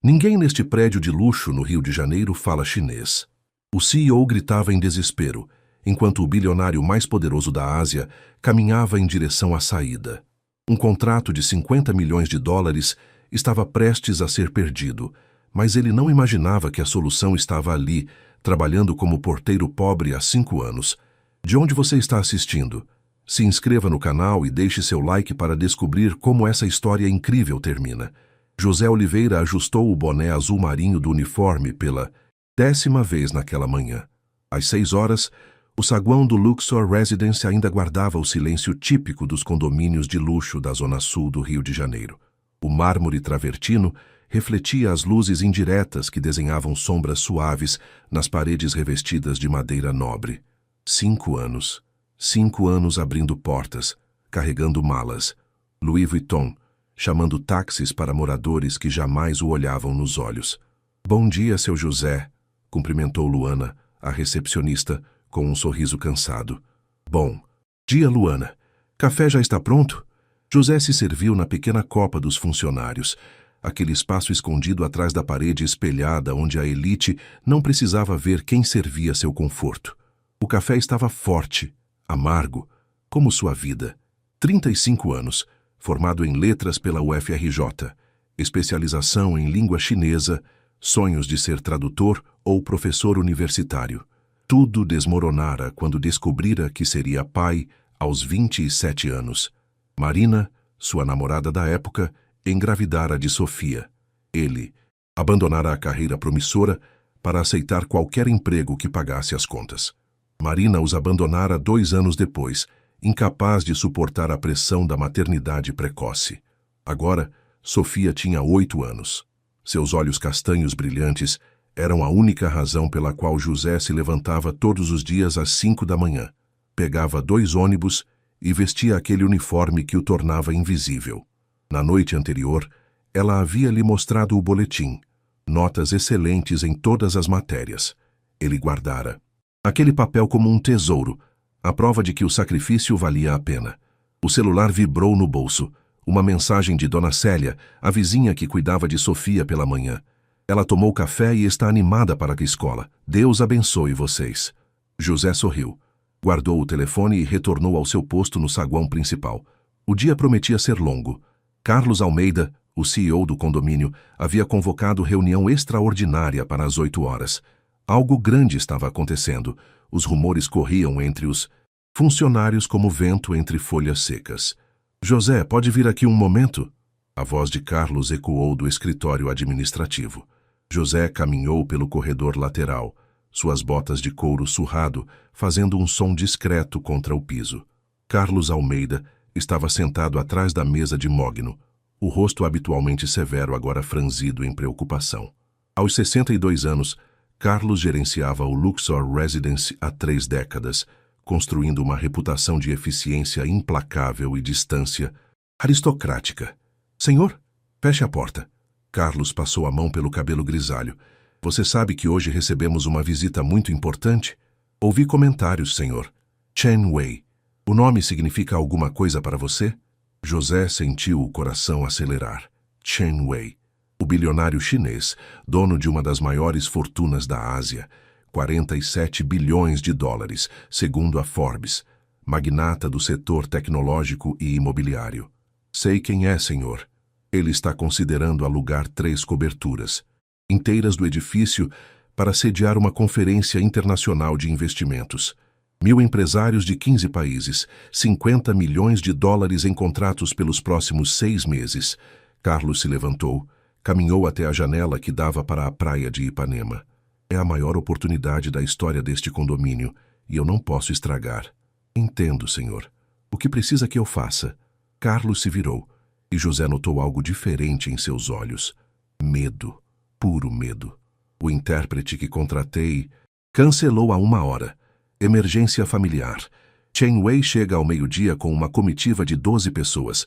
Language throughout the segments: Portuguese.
Ninguém neste prédio de luxo no Rio de Janeiro fala chinês. O CEO gritava em desespero, enquanto o bilionário mais poderoso da Ásia caminhava em direção à saída. Um contrato de 50 milhões de dólares estava prestes a ser perdido, mas ele não imaginava que a solução estava ali, trabalhando como porteiro pobre há 5 anos. De onde você está assistindo? Se inscreva no canal e deixe seu like para descobrir como essa história incrível termina. José Oliveira ajustou o boné azul marinho do uniforme pela 10ª vez naquela manhã. Às 6 horas, o saguão do Luxor Residence ainda guardava o silêncio típico dos condomínios de luxo da zona sul do Rio de Janeiro. O mármore travertino refletia as luzes indiretas que desenhavam sombras suaves nas paredes revestidas de madeira nobre. 5 anos. 5 anos abrindo portas, carregando malas. Louis Vuitton, chamando táxis para moradores que jamais o olhavam nos olhos. Bom dia, seu José, cumprimentou Luana, a recepcionista, com um sorriso cansado. Bom dia, Luana. Café já está pronto? José se serviu na pequena copa dos funcionários, aquele espaço escondido atrás da parede espelhada onde a elite não precisava ver quem servia seu conforto. O café estava forte, amargo, como sua vida. 35 anos, formado em letras pela UFRJ, especialização em língua chinesa, sonhos de ser tradutor ou professor universitário. Tudo desmoronara quando descobrira que seria pai aos 27 anos. Marina, sua namorada da época, engravidara de Sofia. Ele abandonara a carreira promissora para aceitar qualquer emprego que pagasse as contas. Marina os abandonara 2 anos depois, incapaz de suportar a pressão da maternidade precoce. Agora, Sofia tinha 8 anos. Seus olhos castanhos brilhantes eram a única razão pela qual José se levantava todos os dias às 5 da manhã, pegava 2 ônibus e vestia aquele uniforme que o tornava invisível. Na noite anterior, ela havia lhe mostrado o boletim, notas excelentes em todas as matérias. Ele guardara aquele papel como um tesouro, a prova de que o sacrifício valia a pena. O celular vibrou no bolso, uma mensagem de Dona Célia, a vizinha que cuidava de Sofia pela manhã. Ela tomou café e está animada para a escola. Deus abençoe vocês. José sorriu, guardou o telefone e retornou ao seu posto no saguão principal. O dia prometia ser longo. Carlos Almeida, o CEO do condomínio, havia convocado reunião extraordinária para as 8 horas. Algo grande estava acontecendo. Os rumores corriam entre os funcionários como vento entre folhas secas. José, pode vir aqui um momento? A voz de Carlos ecoou do escritório administrativo. José caminhou pelo corredor lateral, suas botas de couro surrado fazendo um som discreto contra o piso. Carlos Almeida estava sentado atrás da mesa de mogno, o rosto habitualmente severo agora franzido em preocupação. Aos 62 anos, Carlos gerenciava o Luxor Residence há 3 décadas, construindo uma reputação de eficiência implacável e distância aristocrática. Senhor, feche a porta. Carlos passou a mão pelo cabelo grisalho. Você sabe que hoje recebemos uma visita muito importante? Ouvi comentários, senhor. Chen Wei. O nome significa alguma coisa para você? José sentiu o coração acelerar. Chen Wei. O bilionário chinês, dono de uma das maiores fortunas da Ásia, 47 bilhões de dólares, segundo a Forbes, magnata do setor tecnológico e imobiliário. Sei quem é, senhor. Ele está considerando alugar 3 coberturas inteiras do edifício para sediar uma conferência internacional de investimentos. 1000 empresários de 15 países, 50 milhões de dólares em contratos pelos próximos 6 meses. Carlos se levantou, caminhou até a janela que dava para a praia de Ipanema. É a maior oportunidade da história deste condomínio e eu não posso estragar. Entendo, senhor. O que precisa que eu faça? Carlos se virou e José notou algo diferente em seus olhos. Medo. Puro medo. O intérprete que contratei cancelou há 1 hora. Emergência familiar. Chen Wei chega ao meio-dia com uma comitiva de 12 pessoas.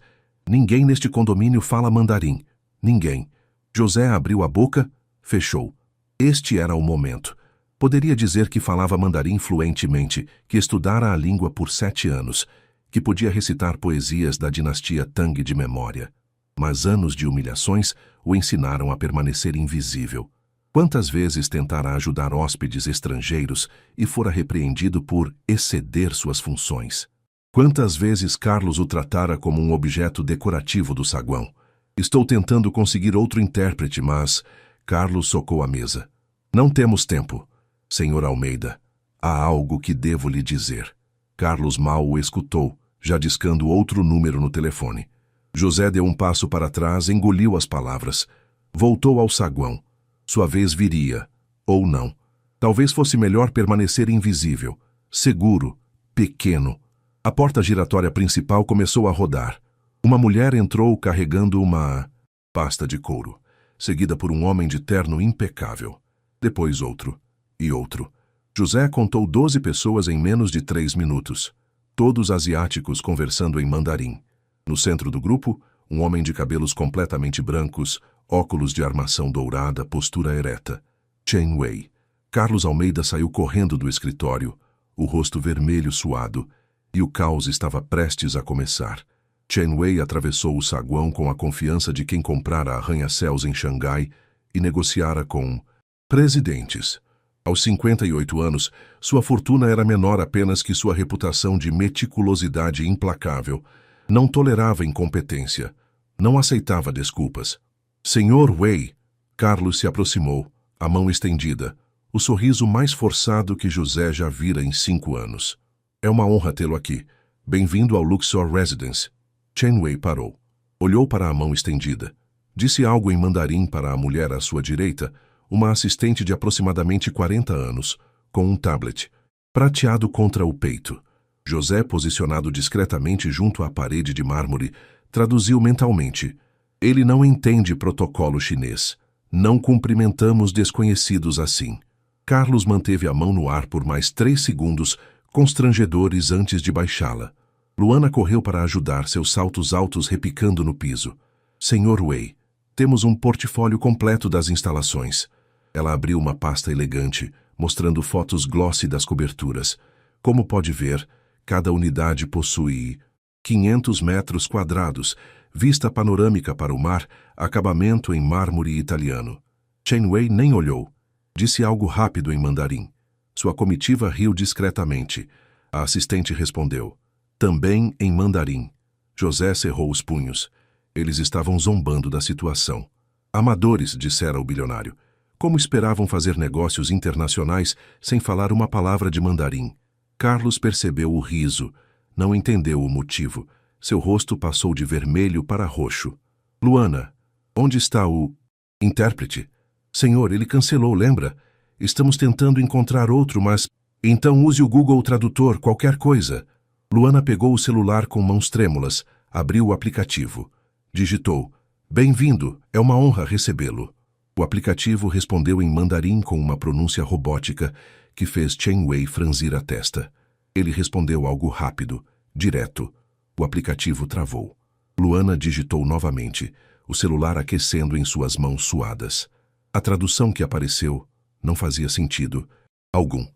Ninguém neste condomínio fala mandarim. Ninguém. José abriu a boca, fechou. Este era o momento. Poderia dizer que falava mandarim fluentemente, que estudara a língua por 7 anos, que podia recitar poesias da dinastia Tang de memória. Mas anos de humilhações o ensinaram a permanecer invisível. Quantas vezes tentara ajudar hóspedes estrangeiros e fora repreendido por exceder suas funções? Quantas vezes Carlos o tratara como um objeto decorativo do saguão? Estou tentando conseguir outro intérprete, mas... Carlos socou a mesa. Não temos tempo. Senhor Almeida, há algo que devo lhe dizer. Carlos mal o escutou, já discando outro número no telefone. José deu um passo para trás, engoliu as palavras. Voltou ao saguão. Sua vez viria, ou não. Talvez fosse melhor permanecer invisível, seguro, pequeno. A porta giratória principal começou a rodar. Uma mulher entrou carregando uma pasta de couro, seguida por um homem de terno impecável. Depois outro, e outro. José contou 12 pessoas em menos de 3 minutos. Todos asiáticos conversando em mandarim. No centro do grupo, um homem de cabelos completamente brancos, óculos de armação dourada, postura ereta. Chen Wei. Carlos Almeida saiu correndo do escritório, o rosto vermelho suado, e o caos estava prestes a começar. Chen Wei atravessou o saguão com a confiança de quem comprara arranha-céus em Xangai e negociara com presidentes. Aos 58 anos, sua fortuna era menor apenas que sua reputação de meticulosidade implacável. Não tolerava incompetência. Não aceitava desculpas. Senhor Wei. Carlos se aproximou, a mão estendida, o sorriso mais forçado que José já vira em 5 anos. É uma honra tê-lo aqui. Bem-vindo ao Luxor Residence. Chen Wei parou. Olhou para a mão estendida. Disse algo em mandarim para a mulher à sua direita, uma assistente de aproximadamente 40 anos, com um tablet, prateado contra o peito. José, posicionado discretamente junto à parede de mármore, traduziu mentalmente. Ele não entende protocolo chinês. Não cumprimentamos desconhecidos assim. Carlos manteve a mão no ar por mais 3 segundos, constrangedores antes de baixá-la. Luana correu para ajudar, seus saltos altos repicando no piso. Senhor Wei, temos um portfólio completo das instalações. Ela abriu uma pasta elegante, mostrando fotos glossy das coberturas. Como pode ver, cada unidade possui 500 metros quadrados, vista panorâmica para o mar, acabamento em mármore italiano. Chen Wei nem olhou. Disse algo rápido em mandarim. Sua comitiva riu discretamente. A assistente respondeu. Também em mandarim. José cerrou os punhos. Eles estavam zombando da situação. Amadores, dissera o bilionário. Como esperavam fazer negócios internacionais sem falar uma palavra de mandarim? Carlos percebeu o riso. Não entendeu o motivo. Seu rosto passou de vermelho para roxo. Luana, onde está o intérprete? Senhor, ele cancelou, lembra? Estamos tentando encontrar outro, mas... Então use o Google Tradutor, qualquer coisa. Luana pegou o celular com mãos trêmulas, abriu o aplicativo. Digitou. Bem-vindo, é uma honra recebê-lo. O aplicativo respondeu em mandarim com uma pronúncia robótica que fez Chen Wei franzir a testa. Ele respondeu algo rápido, direto. O aplicativo travou. Luana digitou novamente, o celular aquecendo em suas mãos suadas. A tradução que apareceu não fazia sentido algum.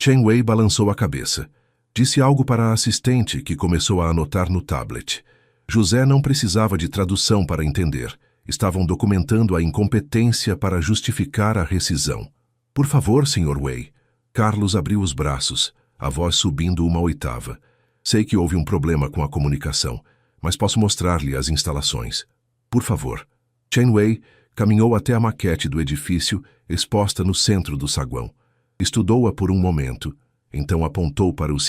Chen Wei balançou a cabeça. Disse algo para a assistente, que começou a anotar no tablet. José não precisava de tradução para entender. Estavam documentando a incompetência para justificar a rescisão. Por favor, Sr. Wei. Carlos abriu os braços, a voz subindo uma oitava. Sei que houve um problema com a comunicação, mas posso mostrar-lhe as instalações. Por favor. Chen Wei caminhou até a maquete do edifício, exposta no centro do saguão. Estudou-a por um momento, então apontou para o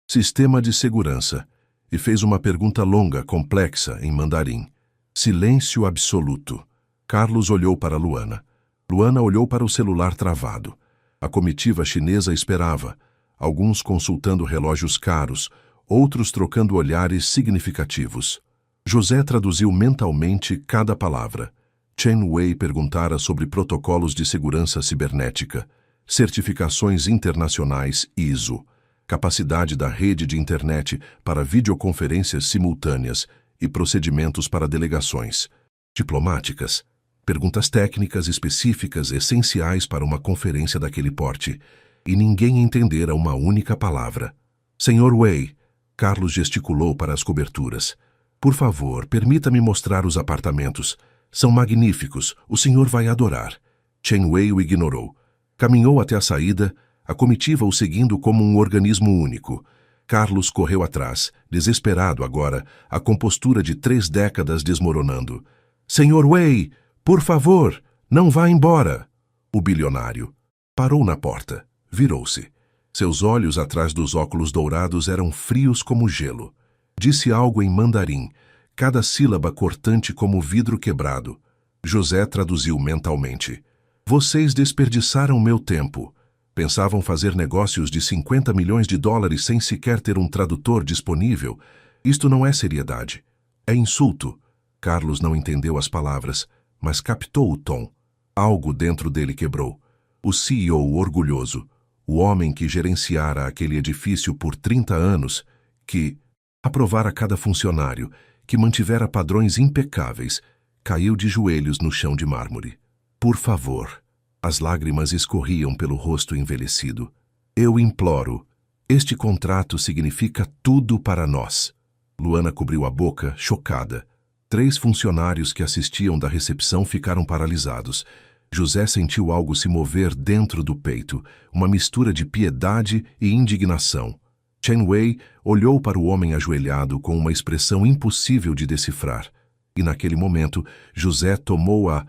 sistema de segurança e fez uma pergunta longa, complexa, em mandarim. Silêncio absoluto. Carlos olhou para Luana. Luana olhou para o celular travado. A comitiva chinesa esperava, alguns consultando relógios caros, outros trocando olhares significativos. José traduziu mentalmente cada palavra. Chen Wei perguntara sobre protocolos de segurança cibernética, certificações internacionais ISO, capacidade da rede de internet para videoconferências simultâneas e procedimentos para delegações diplomáticas, perguntas técnicas específicas essenciais para uma conferência daquele porte, e ninguém entendera uma única palavra. Senhor Wei, Carlos gesticulou para as coberturas. Por favor, permita-me mostrar os apartamentos. São magníficos, o senhor vai adorar. Chen Wei o ignorou. Caminhou até a saída, a comitiva o seguindo como um organismo único. Carlos correu atrás, desesperado agora, a compostura de 3 décadas desmoronando. Senhor Wei, por favor, não vá embora. O bilionário parou na porta, virou-se. Seus olhos atrás dos óculos dourados eram frios como gelo. Disse algo em mandarim, cada sílaba cortante como vidro quebrado. José traduziu mentalmente. Vocês desperdiçaram meu tempo. Pensavam fazer negócios de 50 milhões de dólares sem sequer ter um tradutor disponível. Isto não é seriedade. É insulto. Carlos não entendeu as palavras, mas captou o tom. Algo dentro dele quebrou. O CEO orgulhoso, o homem que gerenciara aquele edifício por 30 anos, que aprovara cada funcionário, que mantivera padrões impecáveis, caiu de joelhos no chão de mármore. Por favor. As lágrimas escorriam pelo rosto envelhecido. Eu imploro. Este contrato significa tudo para nós. Luana cobriu a boca, chocada. 3 funcionários que assistiam da recepção ficaram paralisados. José sentiu algo se mover dentro do peito, uma mistura de piedade e indignação. Chen Wei olhou para o homem ajoelhado com uma expressão impossível de decifrar. E naquele momento, José tomou a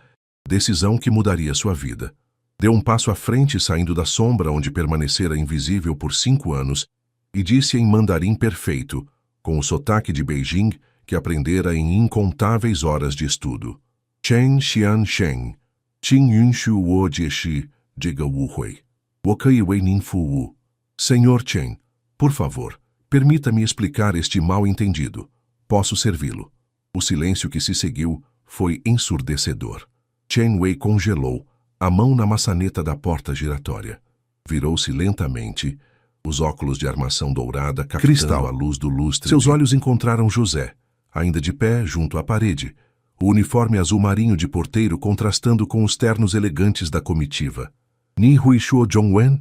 decisão que mudaria sua vida. Deu um passo à frente saindo da sombra onde permanecera invisível por 5 anos e disse em mandarim perfeito, com o sotaque de Beijing que aprendera em incontáveis horas de estudo. Chen Xian Shen, Qing Yunshu Wo Jieshi, Diga Wu Hui. Wokai Wei Nin Fu Wu. Senhor Chen, por favor, permita-me explicar este mal-entendido. Posso servi-lo. O silêncio que se seguiu foi ensurdecedor. Chen Wei congelou, a mão na maçaneta da porta giratória. Virou-se lentamente, os óculos de armação dourada captando a luz do lustre. Seus olhos encontraram José, ainda de pé junto à parede, o uniforme azul marinho de porteiro contrastando com os ternos elegantes da comitiva. Ni Hui Shuo Zhongwen?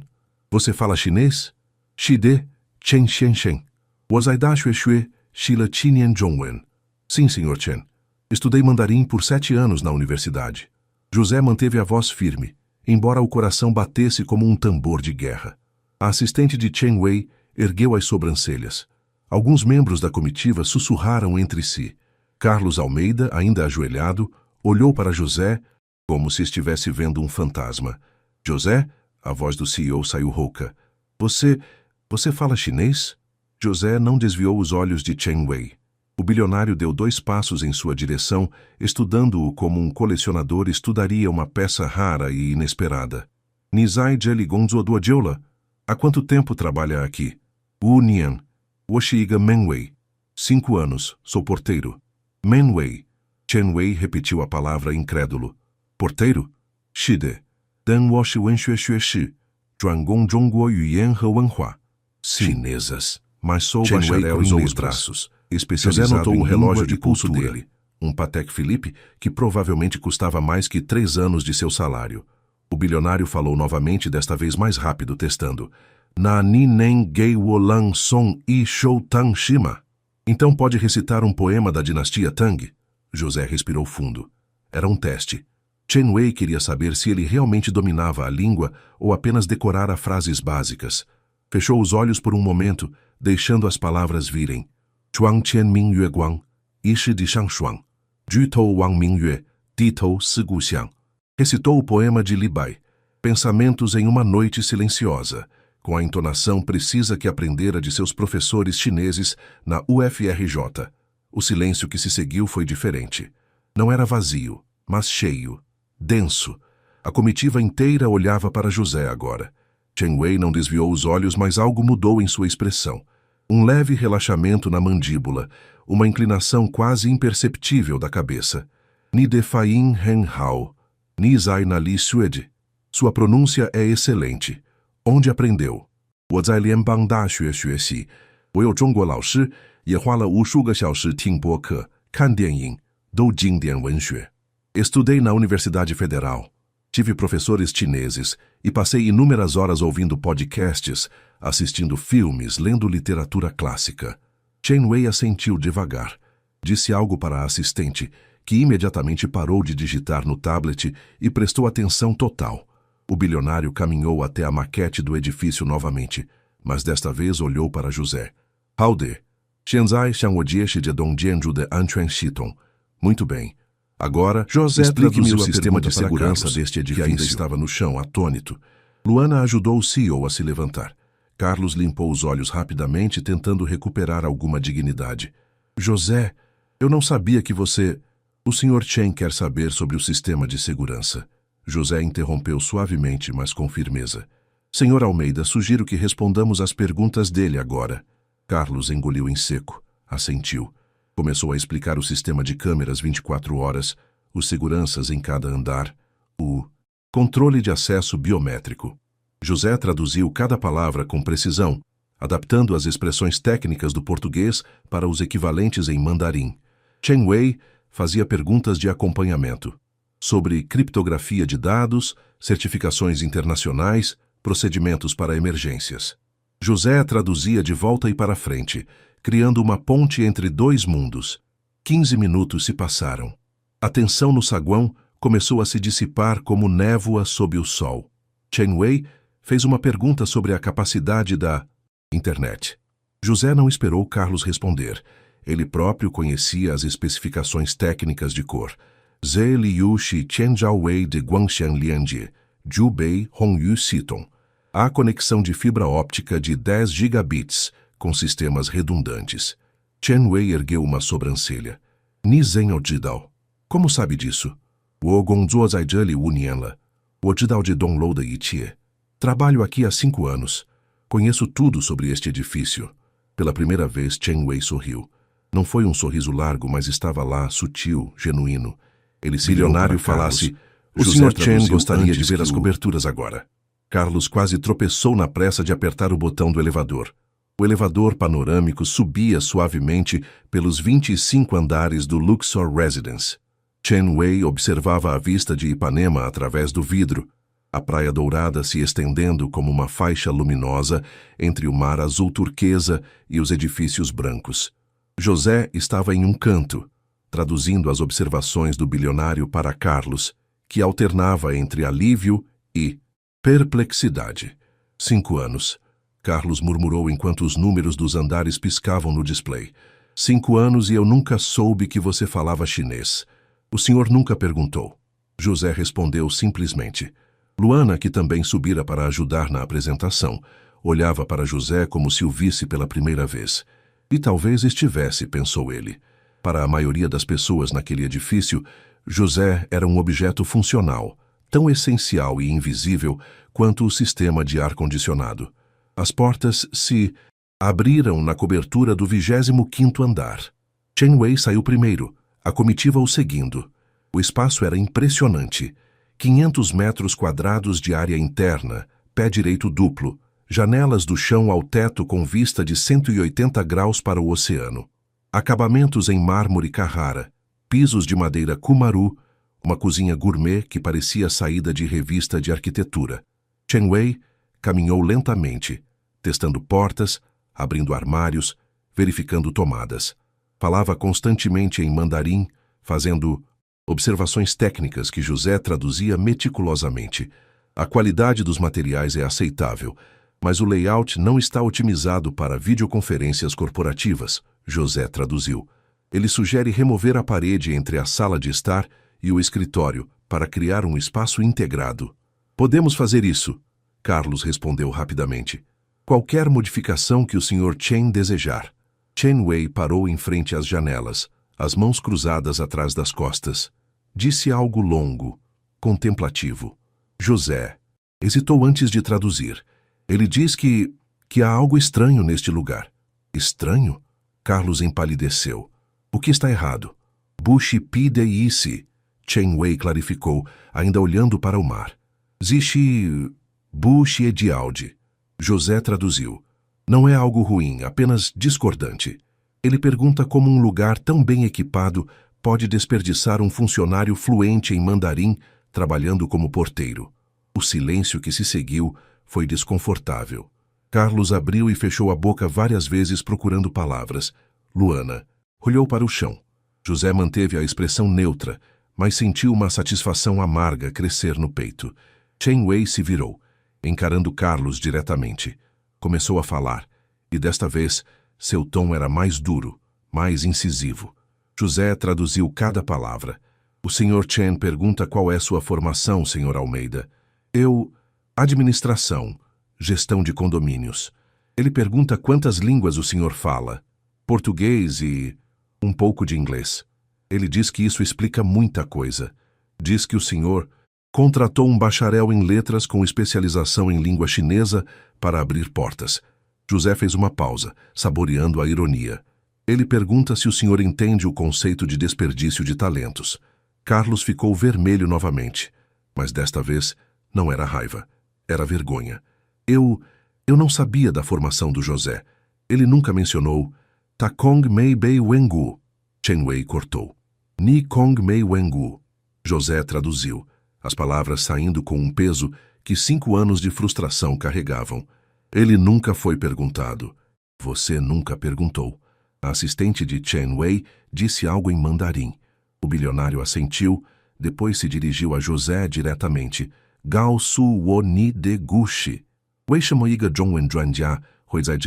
Você fala chinês? Shide, Chen Xian Shen. Wazai Shue Shue, Shila Chinian Zhongwen. Sim, Sr. Chen. Estudei mandarim por 7 anos na universidade. José manteve a voz firme, embora o coração batesse como um tambor de guerra. A assistente de Chen Wei ergueu as sobrancelhas. Alguns membros da comitiva sussurraram entre si. Carlos Almeida, ainda ajoelhado, olhou para José como se estivesse vendo um fantasma. José, a voz do CEO saiu rouca. Você fala chinês? José não desviou os olhos de Chen Wei. O bilionário deu 2 passos em sua direção, estudando-o como um colecionador estudaria uma peça rara e inesperada. Nizai Jeli Gonzo Duodiola? Há quanto tempo trabalha aqui? Wu Nian. Woshiga Menwei. 5 anos, sou porteiro. Menwei. Chen Wei repetiu a palavra incrédulo. Porteiro? Shide. Dan Woshi Wenxue Xue Shi. Zhuangong Zhongguo Yuyan He Wenhua. Chinesas. Mas sou bacharel em letras. Braços. José notou o relógio de pulso dele, um Patek Philippe que provavelmente custava mais que 3 anos de seu salário. O bilionário falou novamente, desta vez mais rápido, testando. Na ni nen gei wo lang song i shou tang shima. Então pode recitar um poema da dinastia Tang? José respirou fundo. Era um teste. Chen Wei queria saber se ele realmente dominava a língua ou apenas decorara frases básicas. Fechou os olhos por um momento, deixando as palavras virem. Chuang Qian Ming Yue Guang, Ishi Di Shang Shuang, Ju Tou Wang Ming Yue, Di Tou Si Gu Xiang. Recitou o poema de Li Bai, Pensamentos em uma Noite Silenciosa, com a entonação precisa que aprendera de seus professores chineses na UFRJ. O silêncio que se seguiu foi diferente. Não era vazio, mas cheio, denso. A comitiva inteira olhava para José agora. Chen Wei não desviou os olhos, mas algo mudou em sua expressão. Um leve relaxamento na mandíbula, uma inclinação quase imperceptível da cabeça. Ni de Fain Hen Hao, Ni Zai Na Li Suede. Sua pronúncia é excelente. Onde aprendeu? 我在联邦大学学习，我有中国老师，也花了无数个小时听播客、看电影，都经典文学。Estudei na Universidade Federal. Tive professores chineses e passei inúmeras horas ouvindo podcasts, assistindo filmes, lendo literatura clássica. Chen Wei assentiu devagar. Disse algo para a assistente, que imediatamente parou de digitar no tablet e prestou atenção total. O bilionário caminhou até a maquete do edifício novamente, mas desta vez olhou para José. Howdy. Shenzai Xiangwojieshi de Dongjianju de Anquan Shiton. Muito bem. Agora, José, explique-me o sistema de segurança deste edifício. Que ainda estava no chão, atônito. Luana ajudou o CEO a se levantar. Carlos limpou os olhos rapidamente, tentando recuperar alguma dignidade. José, eu não sabia que você... O Sr. Chen quer saber sobre o sistema de segurança. José interrompeu suavemente, mas com firmeza. Senhor Almeida, sugiro que respondamos às perguntas dele agora. Carlos engoliu em seco. Assentiu. Começou a explicar o sistema de câmeras 24 horas, os seguranças em cada andar, o controle de acesso biométrico. José traduziu cada palavra com precisão, adaptando as expressões técnicas do português para os equivalentes em mandarim. Chen Wei fazia perguntas de acompanhamento sobre criptografia de dados, certificações internacionais, procedimentos para emergências. José traduzia de volta e para frente, criando uma ponte entre dois mundos. 15 minutos se passaram. A tensão no saguão começou a se dissipar como névoa sob o sol. Chen Wei fez uma pergunta sobre a capacidade da internet. José não esperou Carlos responder. Ele próprio conhecia as especificações técnicas de cor. Zhe Liu Shi Chen Zhao Wei de Guangxian Lianjie, Zhu Bei Hongyu Siton. Há conexão de fibra óptica de 10 gigabits, com sistemas redundantes. Chen Wei ergueu uma sobrancelha. Ni Zhen Ojidao. Como sabe disso? Wo Gongzuo Zai Zhe Wu Nianla. Ojidao de Donglou da Yitie. Trabalho aqui há 5 anos. Conheço tudo sobre este edifício. Pela primeira vez, Chen Wei sorriu. Não foi um sorriso largo, mas estava lá, sutil, genuíno. Ele se bilionário falasse, o Sr. Chen gostaria de ver as coberturas agora. Carlos quase tropeçou na pressa de apertar o botão do elevador. O elevador panorâmico subia suavemente pelos 25 andares do Luxor Residence. Chen Wei observava a vista de Ipanema através do vidro, a praia dourada se estendendo como uma faixa luminosa entre o mar azul turquesa e os edifícios brancos. José estava em um canto, traduzindo as observações do bilionário para Carlos, que alternava entre alívio e perplexidade. 5 anos. Carlos murmurou enquanto os números dos andares piscavam no display. 5 anos e eu nunca soube que você falava chinês. O senhor nunca perguntou. José respondeu simplesmente. Luana, que também subira para ajudar na apresentação, olhava para José como se o visse pela primeira vez. E talvez estivesse, pensou ele. Para a maioria das pessoas naquele edifício, José era um objeto funcional, tão essencial e invisível quanto o sistema de ar-condicionado. As portas se abriram na cobertura do 25º andar. Chen Wei saiu primeiro, a comitiva o seguindo. O espaço era impressionante. 500 metros quadrados de área interna, pé direito duplo, janelas do chão ao teto com vista de 180 graus para o oceano. Acabamentos em mármore Carrara, pisos de madeira Kumaru, uma cozinha gourmet que parecia saída de revista de arquitetura. Chen Wei caminhou lentamente, testando portas, abrindo armários, verificando tomadas. Falava constantemente em mandarim, fazendo observações técnicas que José traduzia meticulosamente. A qualidade dos materiais é aceitável, mas o layout não está otimizado para videoconferências corporativas, José traduziu. Ele sugere remover a parede entre a sala de estar e o escritório para criar um espaço integrado. Podemos fazer isso, Carlos respondeu rapidamente. Qualquer modificação que o Sr. Chen desejar. Chen Wei parou em frente às janelas, as mãos cruzadas atrás das costas. Disse algo longo, contemplativo. José hesitou antes de traduzir. Ele diz que há algo estranho neste lugar. Estranho? Carlos empalideceu. O que está errado? Bushi pide isi, Chen Wei clarificou, ainda olhando para o mar. Zishi Bushi edialdi. José traduziu. Não é algo ruim, apenas discordante. Ele pergunta como um lugar tão bem equipado pode desperdiçar um funcionário fluente em mandarim trabalhando como porteiro. O silêncio que se seguiu foi desconfortável. Carlos abriu e fechou a boca várias vezes procurando palavras. Luana olhou para o chão. José manteve a expressão neutra, mas sentiu uma satisfação amarga crescer no peito. Chen Wei se virou, encarando Carlos diretamente. Começou a falar, e desta vez seu tom era mais duro, mais incisivo. José traduziu cada palavra. O Sr. Chen pergunta qual é sua formação, Sr. Almeida. Administração, gestão de condomínios. Ele pergunta quantas línguas o senhor fala. Português e um pouco de inglês. Ele diz que isso explica muita coisa. Diz que o senhor contratou um bacharel em letras com especialização em língua chinesa para abrir portas. José fez uma pausa, saboreando a ironia. Ele pergunta se o senhor entende o conceito de desperdício de talentos. Carlos ficou vermelho novamente, mas desta vez não era raiva, era vergonha. Eu não sabia da formação do José. Ele nunca mencionou Takong Mei Bei Wengu. Chen Wei cortou. Ni Kong Mei Wengu. José traduziu, as palavras saindo com um peso que 5 anos de frustração carregavam. Ele nunca foi perguntado. Você nunca perguntou. A assistente de Chen Wei disse algo em mandarim. O bilionário assentiu, depois se dirigiu a José diretamente. Gao Su Wo Ni De Gushi. Wei Shamoiga Zhongwen Zhuanjia, Huizai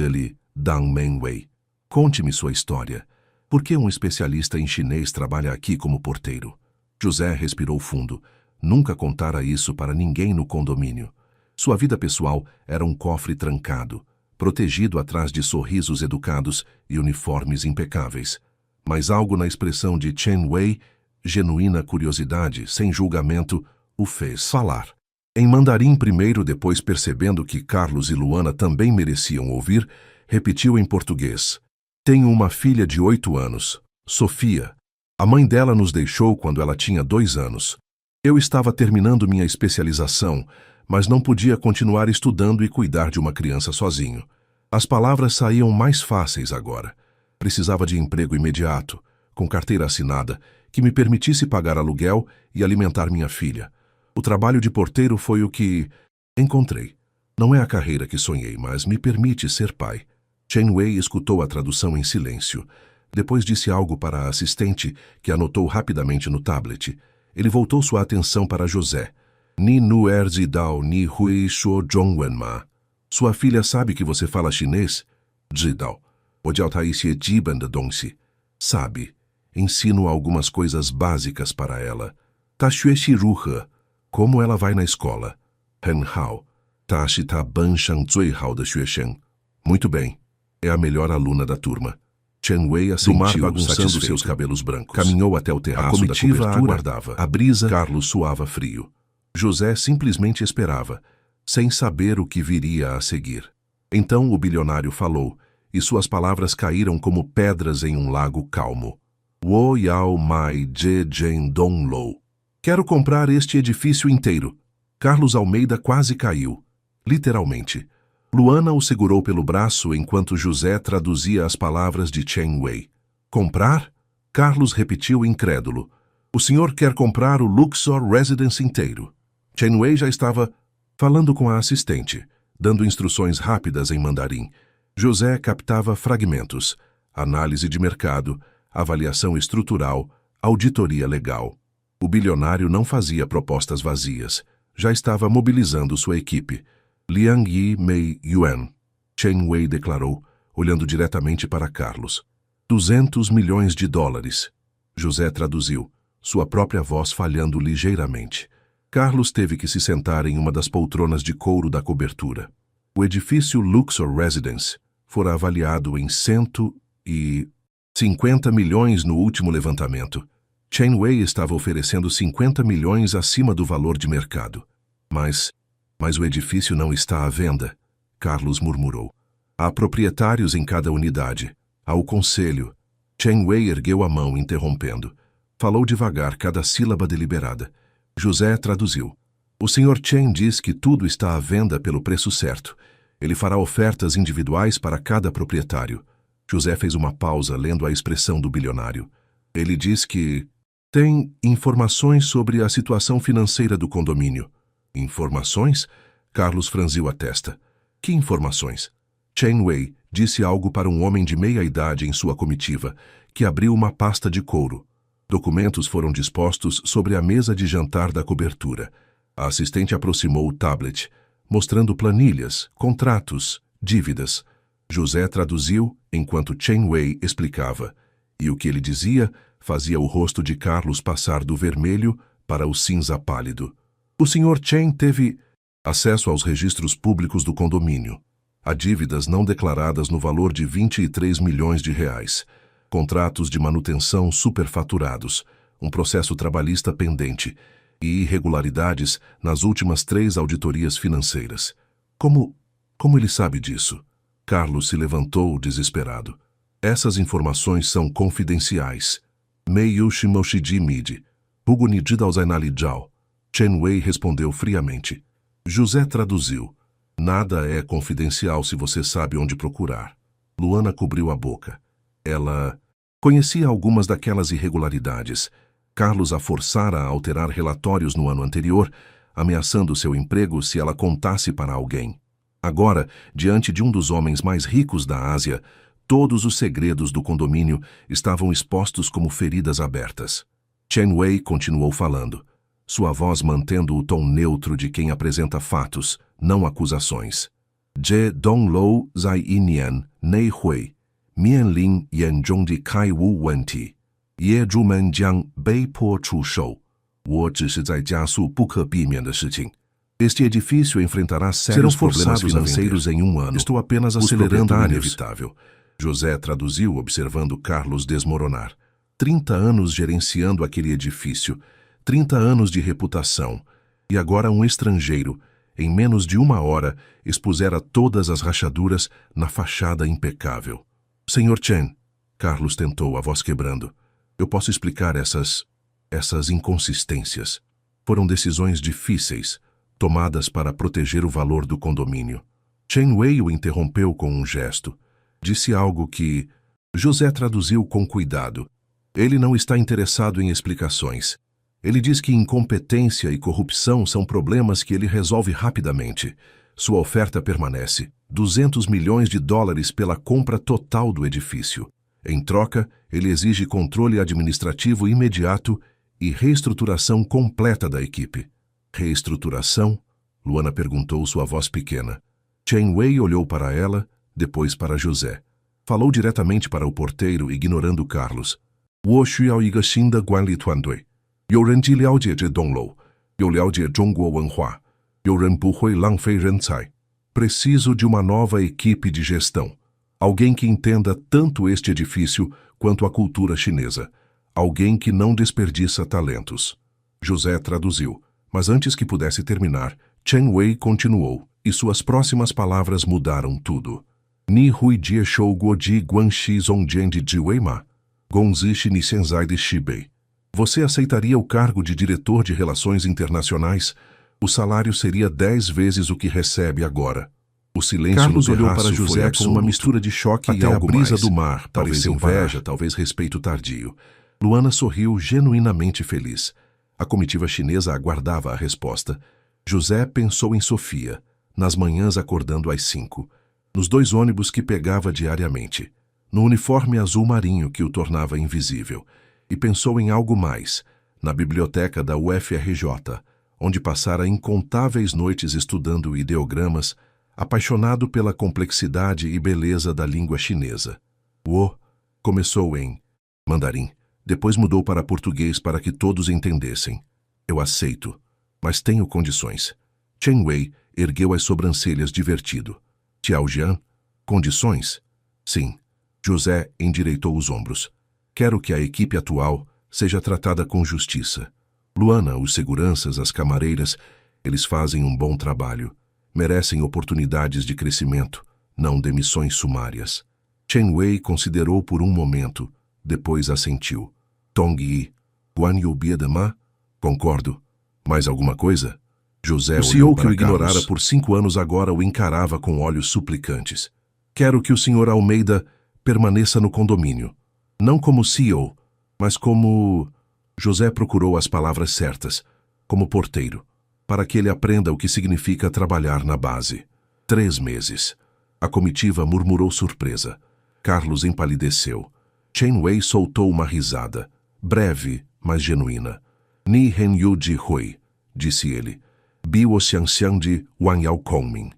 Dang Men Wei. Conte-me sua história. Por que um especialista em chinês trabalha aqui como porteiro? José respirou fundo. Nunca contara isso para ninguém no condomínio. Sua vida pessoal era um cofre trancado, protegido atrás de sorrisos educados e uniformes impecáveis. Mas algo na expressão de Chen Wei, genuína curiosidade, sem julgamento, o fez falar. Em mandarim primeiro, depois percebendo que Carlos e Luana também mereciam ouvir, repetiu em português. Tenho uma filha de 8 anos, Sofia. A mãe dela nos deixou quando ela tinha 2 anos. Eu estava terminando minha especialização, mas não podia continuar estudando e cuidar de uma criança sozinho. As palavras saíam mais fáceis agora. Precisava de emprego imediato, com carteira assinada, que me permitisse pagar aluguel e alimentar minha filha. O trabalho de porteiro foi o que encontrei. Não é a carreira que sonhei, mas me permite ser pai. Chen Wei escutou a tradução em silêncio. Depois disse algo para a assistente, que anotou rapidamente no tablet. Ele voltou sua atenção para José. Ni nu er zidao ni hui shuo zhongwen ma. Sua filha sabe que você fala chinês? Zidao. Sabe. Ensino algumas coisas básicas para ela. Ta xue xi ruhe. Como ela vai na escola? Hen hao. Ta shi ta ban shang zui hao de xue sheng. Muito bem. É a melhor aluna da turma. Chen Wei assentiu, bagunçando seus cabelos brancos. Caminhou até o terraço. A comitiva aguardava. A brisa, Carlos suava frio. José simplesmente esperava, sem saber o que viria a seguir. Então o bilionário falou, e suas palavras caíram como pedras em um lago calmo. Wo Yao Mai Je Jen Dong Lou. Quero comprar este edifício inteiro. Carlos Almeida quase caiu. Literalmente. Luana o segurou pelo braço enquanto José traduzia as palavras de Chen Wei. Comprar? Carlos repetiu incrédulo. O senhor quer comprar o Luxor Residence inteiro. Chen Wei já estava falando com a assistente, dando instruções rápidas em mandarim. José captava fragmentos, análise de mercado, avaliação estrutural, auditoria legal. O bilionário não fazia propostas vazias, já estava mobilizando sua equipe. Liang Yi Mei Yuan, Chen Wei declarou, olhando diretamente para Carlos. 200 milhões de dólares. José traduziu, sua própria voz falhando ligeiramente. Carlos teve que se sentar em uma das poltronas de couro da cobertura. O edifício Luxor Residence fora avaliado em 150 milhões no último levantamento. Chen Wei estava oferecendo 50 milhões acima do valor de mercado. Mas o edifício não está à venda, Carlos murmurou. Há proprietários em cada unidade. Há o conselho. Chen Wei ergueu a mão, interrompendo. Falou devagar, cada sílaba deliberada. José traduziu. O Sr. Chen diz que tudo está à venda pelo preço certo. Ele fará ofertas individuais para cada proprietário. José fez uma pausa, lendo a expressão do bilionário. Ele diz que tem informações sobre a situação financeira do condomínio. Informações? Carlos franziu a testa. Que informações? Chen Wei disse algo para um homem de meia idade em sua comitiva, que abriu uma pasta de couro. Documentos foram dispostos sobre a mesa de jantar da cobertura. A assistente aproximou o tablet, mostrando planilhas, contratos, dívidas. José traduziu enquanto Chen Wei explicava, e o que ele dizia fazia o rosto de Carlos passar do vermelho para o cinza pálido. O Sr. Chen teve acesso aos registros públicos do condomínio. Há dívidas não declaradas no valor de 23 milhões de reais, contratos de manutenção superfaturados, um processo trabalhista pendente e irregularidades nas últimas 3 auditorias financeiras. Como ele sabe disso? Carlos se levantou desesperado. Essas informações são confidenciais. Mei Yushimoshiji Midi. Hugo Nidida Zainalijao. Chen Wei respondeu friamente. José traduziu. Nada é confidencial se você sabe onde procurar. Luana cobriu a boca. Ela conhecia algumas daquelas irregularidades. Carlos a forçara a alterar relatórios no ano anterior, ameaçando seu emprego se ela contasse para alguém. Agora, diante de um dos homens mais ricos da Ásia, todos os segredos do condomínio estavam expostos como feridas abertas. Chen Wei continuou falando, sua voz mantendo o tom neutro de quem apresenta fatos, não acusações. Zhe Donglou Zai Inian Nei Hui, Mian Lin Yan Zhong de Kai Wu Wenti, Ye Zhumen Jiang Bei Po Chu Shou, 我只是在加速不可避免的事情。 Este edifício enfrentará sérios problemas financeiros em um ano. Estou apenas acelerando o inevitável. José traduziu observando Carlos desmoronar. 30 anos gerenciando aquele edifício, 30 anos de reputação, e agora um estrangeiro, em menos de 1 hora, expusera todas as rachaduras na fachada impecável. Senhor Chen, Carlos tentou, a voz quebrando. Eu posso explicar essas inconsistências. Foram decisões difíceis, tomadas para proteger o valor do condomínio. Chen Wei o interrompeu com um gesto. Disse algo que José traduziu com cuidado. Ele não está interessado em explicações. Ele diz que incompetência e corrupção são problemas que ele resolve rapidamente. Sua oferta permanece. 200 milhões de dólares pela compra total do edifício. Em troca, ele exige controle administrativo imediato e reestruturação completa da equipe. Reestruturação? Luana perguntou, sua voz pequena. Chen Wei olhou para ela, depois para José. Falou diretamente para o porteiro, ignorando Carlos. 我需要一个新的管理团队。有人既了解这栋楼，又了解中国文化，有人不会浪费人才。Preciso de uma nova equipe de gestão. Alguém que entenda tanto este edifício quanto a cultura chinesa. Alguém que não desperdiça talentos. José traduziu, mas antes que pudesse terminar, Chen Wei continuou, e suas próximas palavras mudaram tudo. Ni hui jie shou guo ji guanxi zongjian de jiweima, gongzishi ni senzai de shibei. Você aceitaria o cargo de diretor de relações internacionais? O salário seria 10 vezes o que recebe agora. O silêncio Carlos olhou para José com uma mistura de choque e algo mais. A brisa do mar, talvez inveja, talvez respeito tardio. Luana sorriu genuinamente feliz. A comitiva chinesa aguardava a resposta. José pensou em Sofia, nas manhãs acordando às 5, nos 2 ônibus que pegava diariamente, no uniforme azul marinho que o tornava invisível, e pensou em algo mais, na biblioteca da UFRJ, onde passara incontáveis noites estudando ideogramas, apaixonado pela complexidade e beleza da língua chinesa. Wo começou em mandarim, depois mudou para português para que todos entendessem. Eu aceito, mas tenho condições. Chen Wei ergueu as sobrancelhas divertido. Tiaojian, condições? Sim. José endireitou os ombros. Quero que a equipe atual seja tratada com justiça. Luana, os seguranças, as camareiras, eles fazem um bom trabalho. Merecem oportunidades de crescimento, não demissões sumárias. Chen Wei considerou por um momento, depois assentiu. Tong Yi, Guan Yu Biedema? Concordo. Mais alguma coisa? José olhou para Carlos. O CEO que o ignorara por 5 anos agora o encarava com olhos suplicantes. Quero que o Sr. Almeida permaneça no condomínio. Não como CEO, mas como... José procurou as palavras certas, como porteiro, para que ele aprenda o que significa trabalhar na base. 3 meses. A comitiva murmurou surpresa. Carlos empalideceu. Chen Wei soltou uma risada, breve, mas genuína. Ni Hen Yu Ji Hui, disse ele. Bi Wo Xiangxiang de Wang Yao Kongming.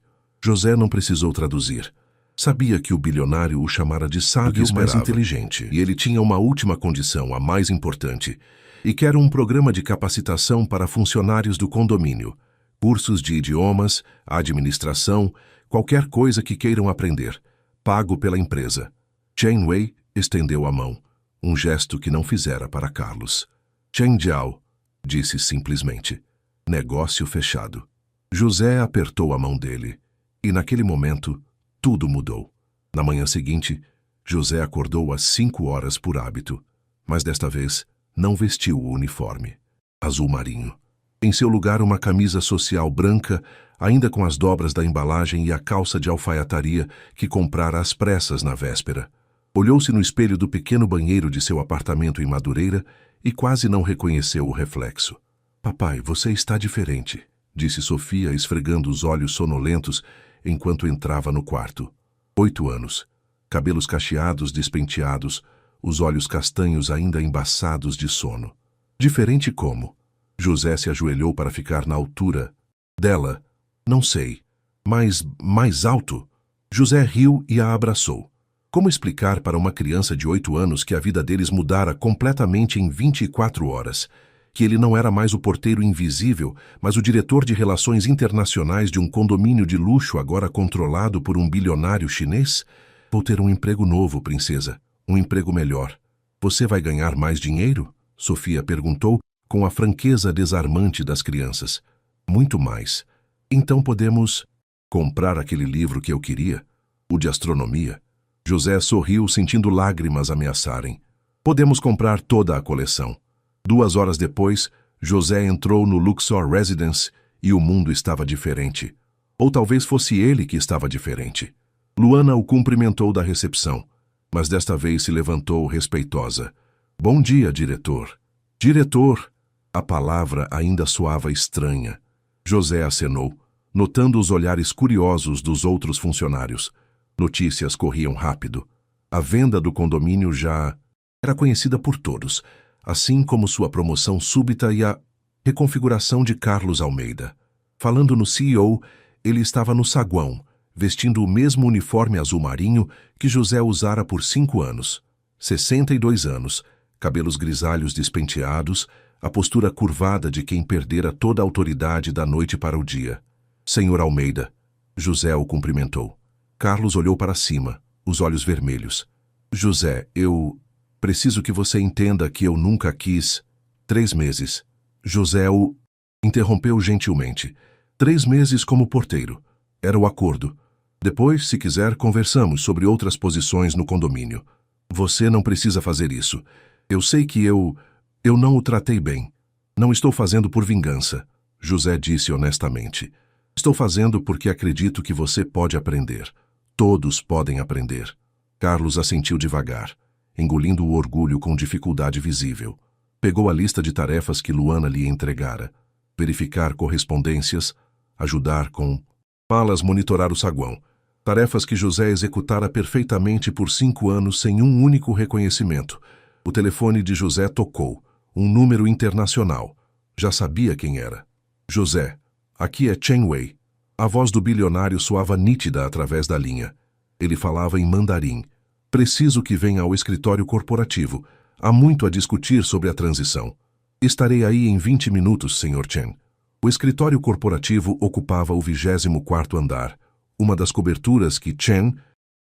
José não precisou traduzir. Sabia que o bilionário o chamara de sábio, mais inteligente, e ele tinha uma última condição, a mais importante, e que era um programa de capacitação para funcionários do condomínio, cursos de idiomas, administração, qualquer coisa que queiram aprender, pago pela empresa. Chen Wei estendeu a mão, um gesto que não fizera para Carlos. Chen Jiao, disse simplesmente. Negócio fechado. José apertou a mão dele, e naquele momento, tudo mudou. Na manhã seguinte, José acordou às 5 horas por hábito, mas desta vez não vestiu o uniforme, azul marinho. Em seu lugar, uma camisa social branca, ainda com as dobras da embalagem e a calça de alfaiataria que comprara às pressas na véspera. Olhou-se no espelho do pequeno banheiro de seu apartamento em Madureira e quase não reconheceu o reflexo. Papai, você está diferente, disse Sofia, esfregando os olhos sonolentos enquanto entrava no quarto. 8 anos. Cabelos cacheados, despenteados, os olhos castanhos ainda embaçados de sono. Diferente como? José se ajoelhou para ficar na altura dela. Não sei. Mas mais alto? José riu e a abraçou. Como explicar para uma criança de 8 anos que a vida deles mudara completamente em 24 horas? Que ele não era mais o porteiro invisível, mas o diretor de relações internacionais de um condomínio de luxo agora controlado por um bilionário chinês? Vou ter um emprego novo, princesa. Um emprego melhor. Você vai ganhar mais dinheiro? Sofia perguntou com a franqueza desarmante das crianças. Muito mais. Então podemos comprar aquele livro que eu queria? O de astronomia? José sorriu, sentindo lágrimas ameaçarem. Podemos comprar toda a coleção. 2 horas depois, José entrou no Luxor Residence e o mundo estava diferente. Ou talvez fosse ele que estava diferente. Luana o cumprimentou da recepção, mas desta vez se levantou respeitosa. Bom dia, diretor. Diretor! A palavra ainda soava estranha. José acenou, notando os olhares curiosos dos outros funcionários. Notícias corriam rápido. A venda do condomínio já era conhecida por todos, assim como sua promoção súbita e a reconfiguração de Carlos Almeida. Falando no CEO, ele estava no saguão, vestindo o mesmo uniforme azul marinho que José usara por 5 anos. 62 anos, cabelos grisalhos despenteados, a postura curvada de quem perdera toda a autoridade da noite para o dia. Senhor Almeida, José o cumprimentou. Carlos olhou para cima, os olhos vermelhos. José, eu preciso que você entenda que eu nunca quis... 3 meses. José o interrompeu gentilmente. 3 meses como porteiro. Era o acordo. Depois, se quiser, conversamos sobre outras posições no condomínio. Você não precisa fazer isso. Eu sei que eu não o tratei bem. Não estou fazendo por vingança, José disse honestamente. Estou fazendo porque acredito que você pode aprender. Todos podem aprender. Carlos assentiu devagar, engolindo o orgulho com dificuldade visível. Pegou a lista de tarefas que Luana lhe entregara. Verificar correspondências, ajudar com malas, monitorar o saguão. Tarefas que José executara perfeitamente por 5 anos sem um único reconhecimento. O telefone de José tocou. Um número internacional. Já sabia quem era. José, aqui é Chen Wei. A voz do bilionário soava nítida através da linha. Ele falava em mandarim. Preciso que venha ao escritório corporativo. Há muito a discutir sobre a transição. Estarei aí em 20 minutos, Sr. Chen. O escritório corporativo ocupava o 24º andar, uma das coberturas que Chen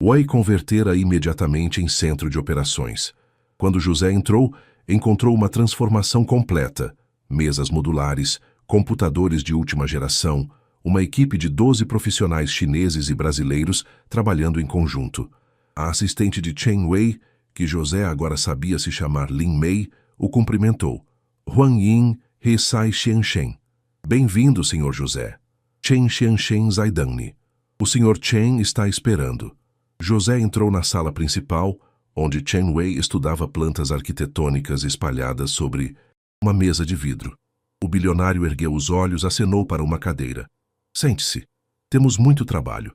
Wei convertera imediatamente em centro de operações. Quando José entrou, encontrou uma transformação completa. Mesas modulares, computadores de última geração, uma equipe de 12 profissionais chineses e brasileiros trabalhando em conjunto. A assistente de Chen Wei, que José agora sabia se chamar Lin Mei, o cumprimentou. Huang Yin He Sai Xianshen. Bem-vindo, Sr. José. Chen Xianshen Zaidani. O Sr. Chen está esperando. José entrou na sala principal, onde Chen Wei estudava plantas arquitetônicas espalhadas sobre uma mesa de vidro. O bilionário ergueu os olhos, acenou para uma cadeira. Sente-se. Temos muito trabalho.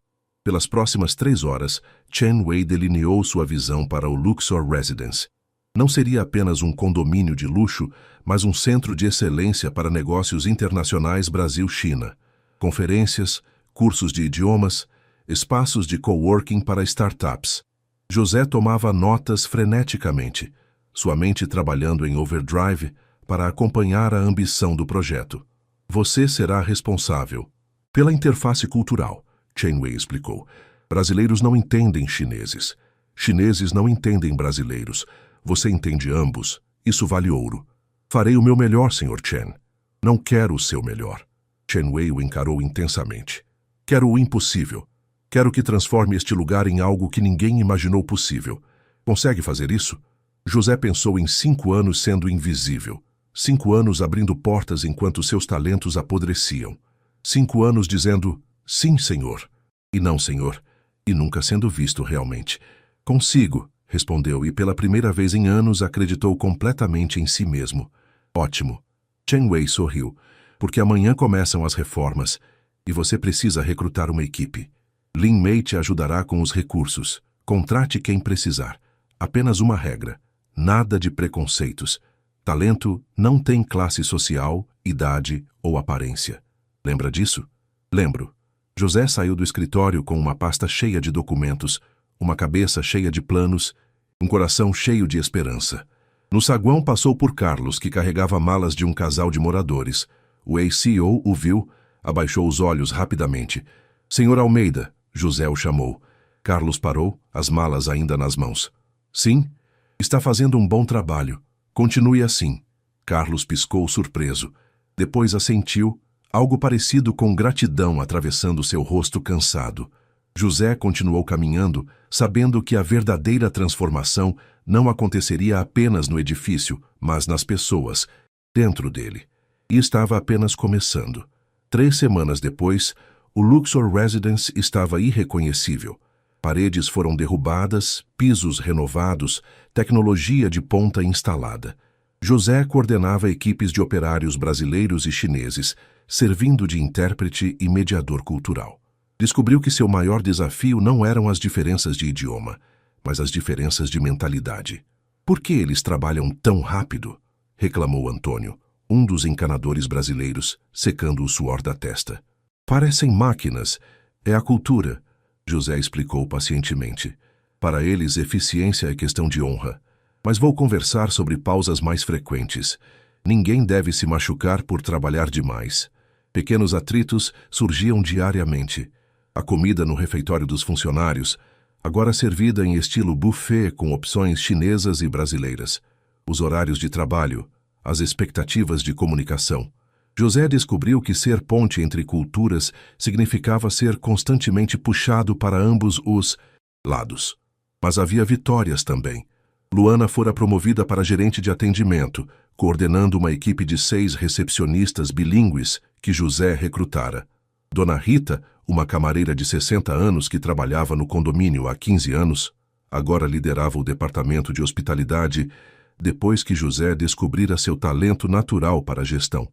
Pelas próximas 3 horas, Chen Wei delineou sua visão para o Luxor Residence. Não seria apenas um condomínio de luxo, mas um centro de excelência para negócios internacionais Brasil-China. Conferências, cursos de idiomas, espaços de coworking para startups. José tomava notas freneticamente, sua mente trabalhando em overdrive para acompanhar a ambição do projeto. Você será responsável pela interface cultural, Chen Wei explicou. Brasileiros não entendem chineses. Chineses não entendem brasileiros. Você entende ambos. Isso vale ouro. Farei o meu melhor, Sr. Chen. Não quero o seu melhor. Chen Wei o encarou intensamente. Quero o impossível. Quero que transforme este lugar em algo que ninguém imaginou possível. Consegue fazer isso? José pensou em 5 anos sendo invisível. 5 anos abrindo portas enquanto seus talentos apodreciam. 5 anos dizendo, sim, senhor. E não, senhor. E nunca sendo visto realmente. Consigo, respondeu e pela primeira vez em anos acreditou completamente em si mesmo. Ótimo. Chen Wei sorriu. Porque amanhã começam as reformas e você precisa recrutar uma equipe. Lin Mei te ajudará com os recursos. Contrate quem precisar. Apenas uma regra. Nada de preconceitos. Talento não tem classe social, idade ou aparência. Lembra disso? Lembro. José saiu do escritório com uma pasta cheia de documentos, uma cabeça cheia de planos, um coração cheio de esperança. No saguão passou por Carlos, que carregava malas de um casal de moradores. O ex-CEO o viu, abaixou os olhos rapidamente. Senhor Almeida, José o chamou. Carlos parou, as malas ainda nas mãos. Sim? Está fazendo um bom trabalho. Continue assim. Carlos piscou surpreso. Depois assentiu, algo parecido com gratidão atravessando seu rosto cansado. José continuou caminhando, sabendo que a verdadeira transformação não aconteceria apenas no edifício, mas nas pessoas, dentro dele. E estava apenas começando. 3 semanas depois, o Luxor Residence estava irreconhecível. Paredes foram derrubadas, pisos renovados, tecnologia de ponta instalada. José coordenava equipes de operários brasileiros e chineses, servindo de intérprete e mediador cultural. Descobriu que seu maior desafio não eram as diferenças de idioma, mas as diferenças de mentalidade. Por que eles trabalham tão rápido? Reclamou Antônio, um dos encanadores brasileiros, secando o suor da testa. Parecem máquinas. É a cultura, José explicou pacientemente. Para eles, eficiência é questão de honra. Mas vou conversar sobre pausas mais frequentes. Ninguém deve se machucar por trabalhar demais. Pequenos atritos surgiam diariamente. A comida no refeitório dos funcionários, agora servida em estilo buffet com opções chinesas e brasileiras. Os horários de trabalho, as expectativas de comunicação. José descobriu que ser ponte entre culturas significava ser constantemente puxado para ambos os lados. Mas havia vitórias também. Luana fora promovida para gerente de atendimento, coordenando uma equipe de 6 recepcionistas bilíngues que José recrutara. Dona Rita, uma camareira de 60 anos que trabalhava no condomínio há 15 anos, agora liderava o departamento de hospitalidade depois que José descobrira seu talento natural para a gestão.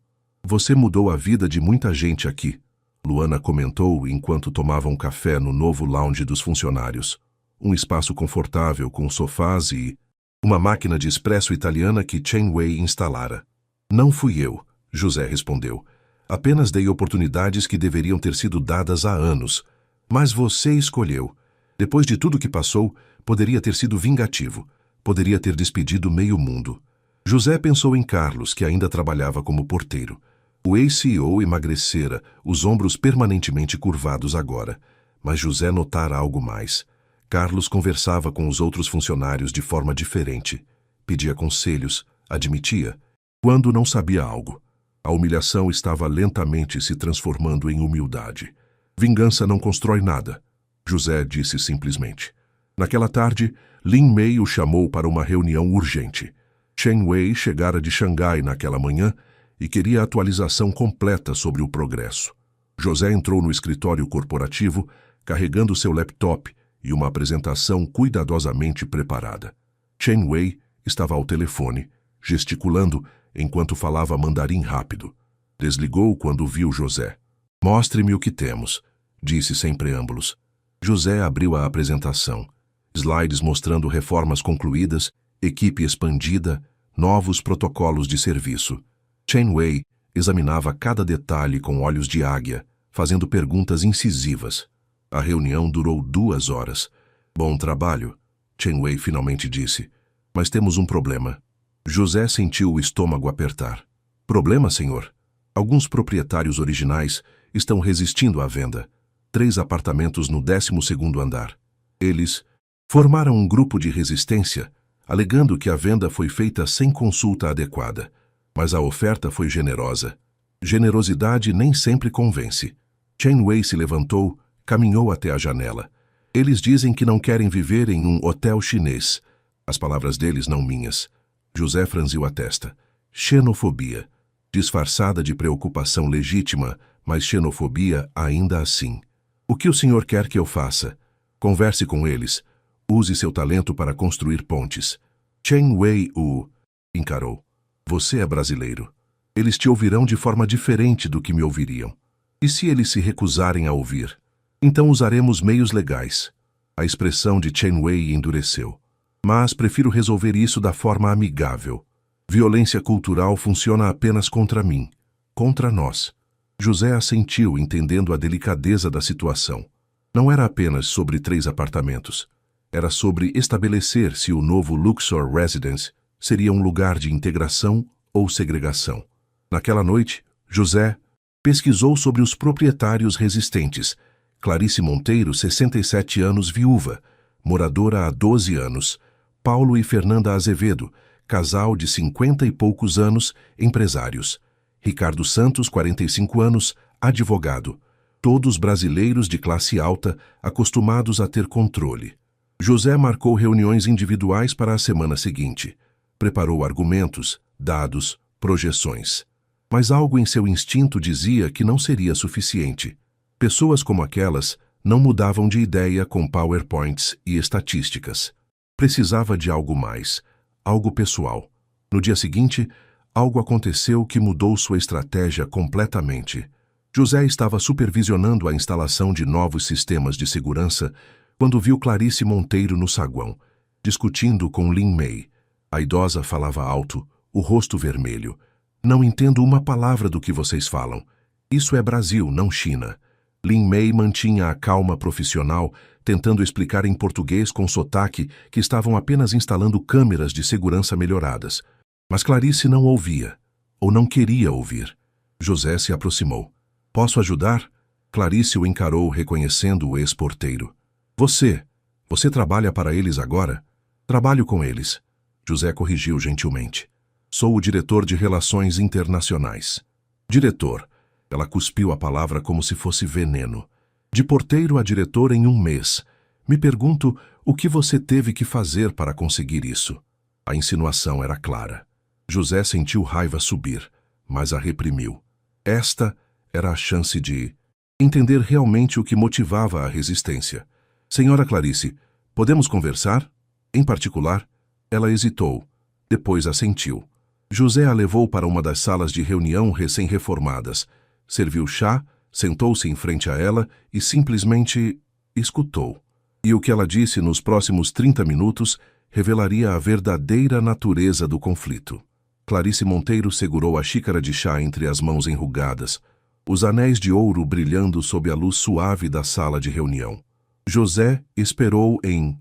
Você mudou a vida de muita gente aqui, Luana comentou enquanto tomavam café no novo lounge dos funcionários. Um espaço confortável com sofás e uma máquina de expresso italiana que Chen Wei instalara. Não fui eu, José respondeu. Apenas dei oportunidades que deveriam ter sido dadas há anos. Mas você escolheu. Depois de tudo que passou, poderia ter sido vingativo. Poderia ter despedido meio mundo. José pensou em Carlos, que ainda trabalhava como porteiro. O ex-CEO emagrecera, os ombros permanentemente curvados agora. Mas José notara algo mais. Carlos conversava com os outros funcionários de forma diferente. Pedia conselhos, admitia, quando não sabia algo. A humilhação estava lentamente se transformando em humildade. Vingança não constrói nada, José disse simplesmente. Naquela tarde, Lin Mei o chamou para uma reunião urgente. Chen Wei chegara de Xangai naquela manhã e queria atualização completa sobre o progresso. José entrou no escritório corporativo, carregando seu laptop e uma apresentação cuidadosamente preparada. Chen Wei estava ao telefone, gesticulando enquanto falava mandarim rápido. Desligou quando viu José. Mostre-me o que temos, disse sem preâmbulos. José abriu a apresentação. Slides mostrando reformas concluídas, equipe expandida, novos protocolos de serviço. Chen Wei examinava cada detalhe com olhos de águia, fazendo perguntas incisivas. A reunião durou 2 horas. Bom trabalho, Chen Wei finalmente disse. Mas temos um problema. José sentiu o estômago apertar. Problema, senhor? Alguns proprietários originais estão resistindo à venda. 3 apartamentos no 12º andar. Eles formaram um grupo de resistência, alegando que a venda foi feita sem consulta adequada. Mas a oferta foi generosa. Generosidade nem sempre convence. Chen Wei se levantou, caminhou até a janela. Eles dizem que não querem viver em um hotel chinês. As palavras deles, não minhas. José franziu a testa. Xenofobia. Disfarçada de preocupação legítima, mas xenofobia ainda assim. O que o senhor quer que eu faça? Converse com eles. Use seu talento para construir pontes. Chen Wei o encarou. Você é brasileiro. Eles te ouvirão de forma diferente do que me ouviriam. E se eles se recusarem a ouvir? Então usaremos meios legais. A expressão de Chen Wei endureceu. Mas prefiro resolver isso da forma amigável. Violência cultural funciona apenas contra mim, contra nós. José assentiu, entendendo a delicadeza da situação. Não era apenas sobre 3 apartamentos. Era sobre estabelecer se o novo Luxor Residence seria um lugar de integração ou segregação. Naquela noite, José pesquisou sobre os proprietários resistentes. Clarice Monteiro, 67 anos, viúva, moradora há 12 anos. Paulo e Fernanda Azevedo, casal de 50 e poucos anos, empresários. Ricardo Santos, 45 anos, advogado. Todos brasileiros de classe alta, acostumados a ter controle. José marcou reuniões individuais para a semana seguinte. Preparou argumentos, dados, projeções. Mas algo em seu instinto dizia que não seria suficiente. Pessoas como aquelas não mudavam de ideia com PowerPoints e estatísticas. Precisava de algo mais, algo pessoal. No dia seguinte, algo aconteceu que mudou sua estratégia completamente. José estava supervisionando a instalação de novos sistemas de segurança quando viu Clarice Monteiro no saguão, discutindo com Lin Mei. A idosa falava alto, o rosto vermelho. Não entendo uma palavra do que vocês falam. Isso é Brasil, não China. Lin Mei mantinha a calma profissional, tentando explicar em português com sotaque que estavam apenas instalando câmeras de segurança melhoradas. Mas Clarice não ouvia, ou não queria ouvir. José se aproximou. Posso ajudar? Clarice o encarou, reconhecendo o ex-porteiro. Você trabalha para eles agora? Trabalho com eles. José corrigiu gentilmente. Sou o diretor de Relações Internacionais. Diretor. Ela cuspiu a palavra como se fosse veneno. De porteiro a diretor em 1 mês. Me pergunto o que você teve que fazer para conseguir isso. A insinuação era clara. José sentiu raiva subir, mas a reprimiu. Esta era a chance de entender realmente o que motivava a resistência. Senhora Clarice, podemos conversar? Em particular, ela hesitou. Depois assentiu. José a levou para uma das salas de reunião recém-reformadas. Serviu chá, sentou-se em frente a ela e simplesmente escutou. E o que ela disse nos próximos 30 minutos revelaria a verdadeira natureza do conflito. Clarice Monteiro segurou a xícara de chá entre as mãos enrugadas, os anéis de ouro brilhando sob a luz suave da sala de reunião. José esperou em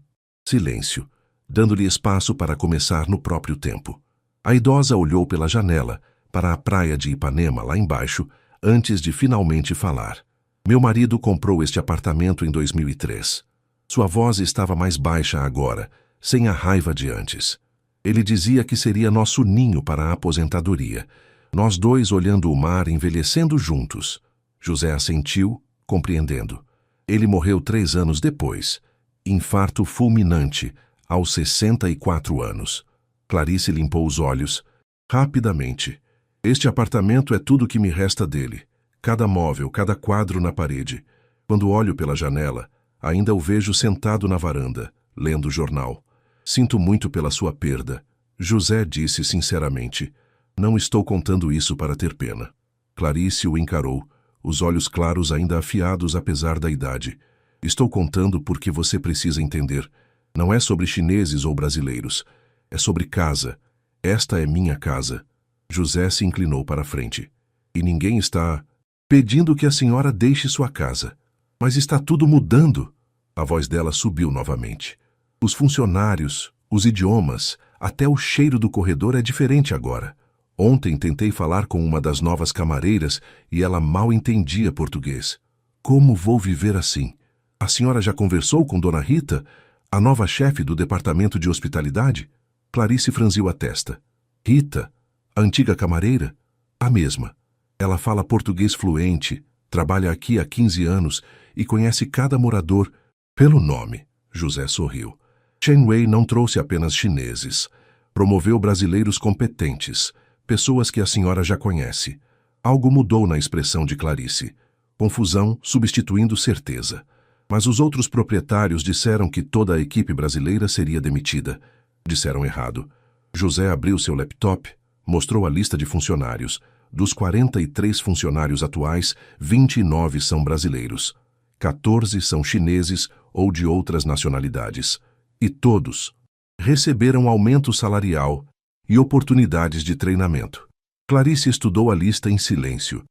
silêncio, dando-lhe espaço para começar no próprio tempo. A idosa olhou pela janela, para a praia de Ipanema, lá embaixo, antes de finalmente falar. Meu marido comprou este apartamento em 2003. Sua voz estava mais baixa agora, sem a raiva de antes. Ele dizia que seria nosso ninho para a aposentadoria. Nós dois olhando o mar, envelhecendo juntos. José assentiu, compreendendo. Ele morreu 3 anos depois. Infarto fulminante, aos 64 anos. Clarice limpou os olhos. Rapidamente. Este apartamento é tudo que me resta dele. Cada móvel, cada quadro na parede. Quando olho pela janela, ainda o vejo sentado na varanda, lendo o jornal. Sinto muito pela sua perda. José disse sinceramente. Não estou contando isso para ter pena. Clarice o encarou, os olhos claros ainda afiados apesar da idade. Estou contando porque você precisa entender. Não é sobre chineses ou brasileiros. É sobre casa. Esta é minha casa. José se inclinou para a frente. E ninguém está pedindo que a senhora deixe sua casa. Mas está tudo mudando. A voz dela subiu novamente. Os funcionários, os idiomas, até o cheiro do corredor é diferente agora. Ontem tentei falar com uma das novas camareiras e ela mal entendia português. Como vou viver assim? A senhora já conversou com Dona Rita, a nova chefe do departamento de hospitalidade? Clarice franziu a testa. Rita, a antiga camareira? A mesma. Ela fala português fluente, trabalha aqui há 15 anos e conhece cada morador pelo nome. José sorriu. Chen Wei não trouxe apenas chineses. Promoveu brasileiros competentes, pessoas que a senhora já conhece. Algo mudou na expressão de Clarice. Confusão substituindo certeza. Mas os outros proprietários disseram que toda a equipe brasileira seria demitida. Disseram errado. José abriu seu laptop, mostrou a lista de funcionários. Dos 43 funcionários atuais, 29 são brasileiros. 14 são chineses ou de outras nacionalidades. E todos receberam aumento salarial e oportunidades de treinamento. Clarice estudou a lista em silêncio.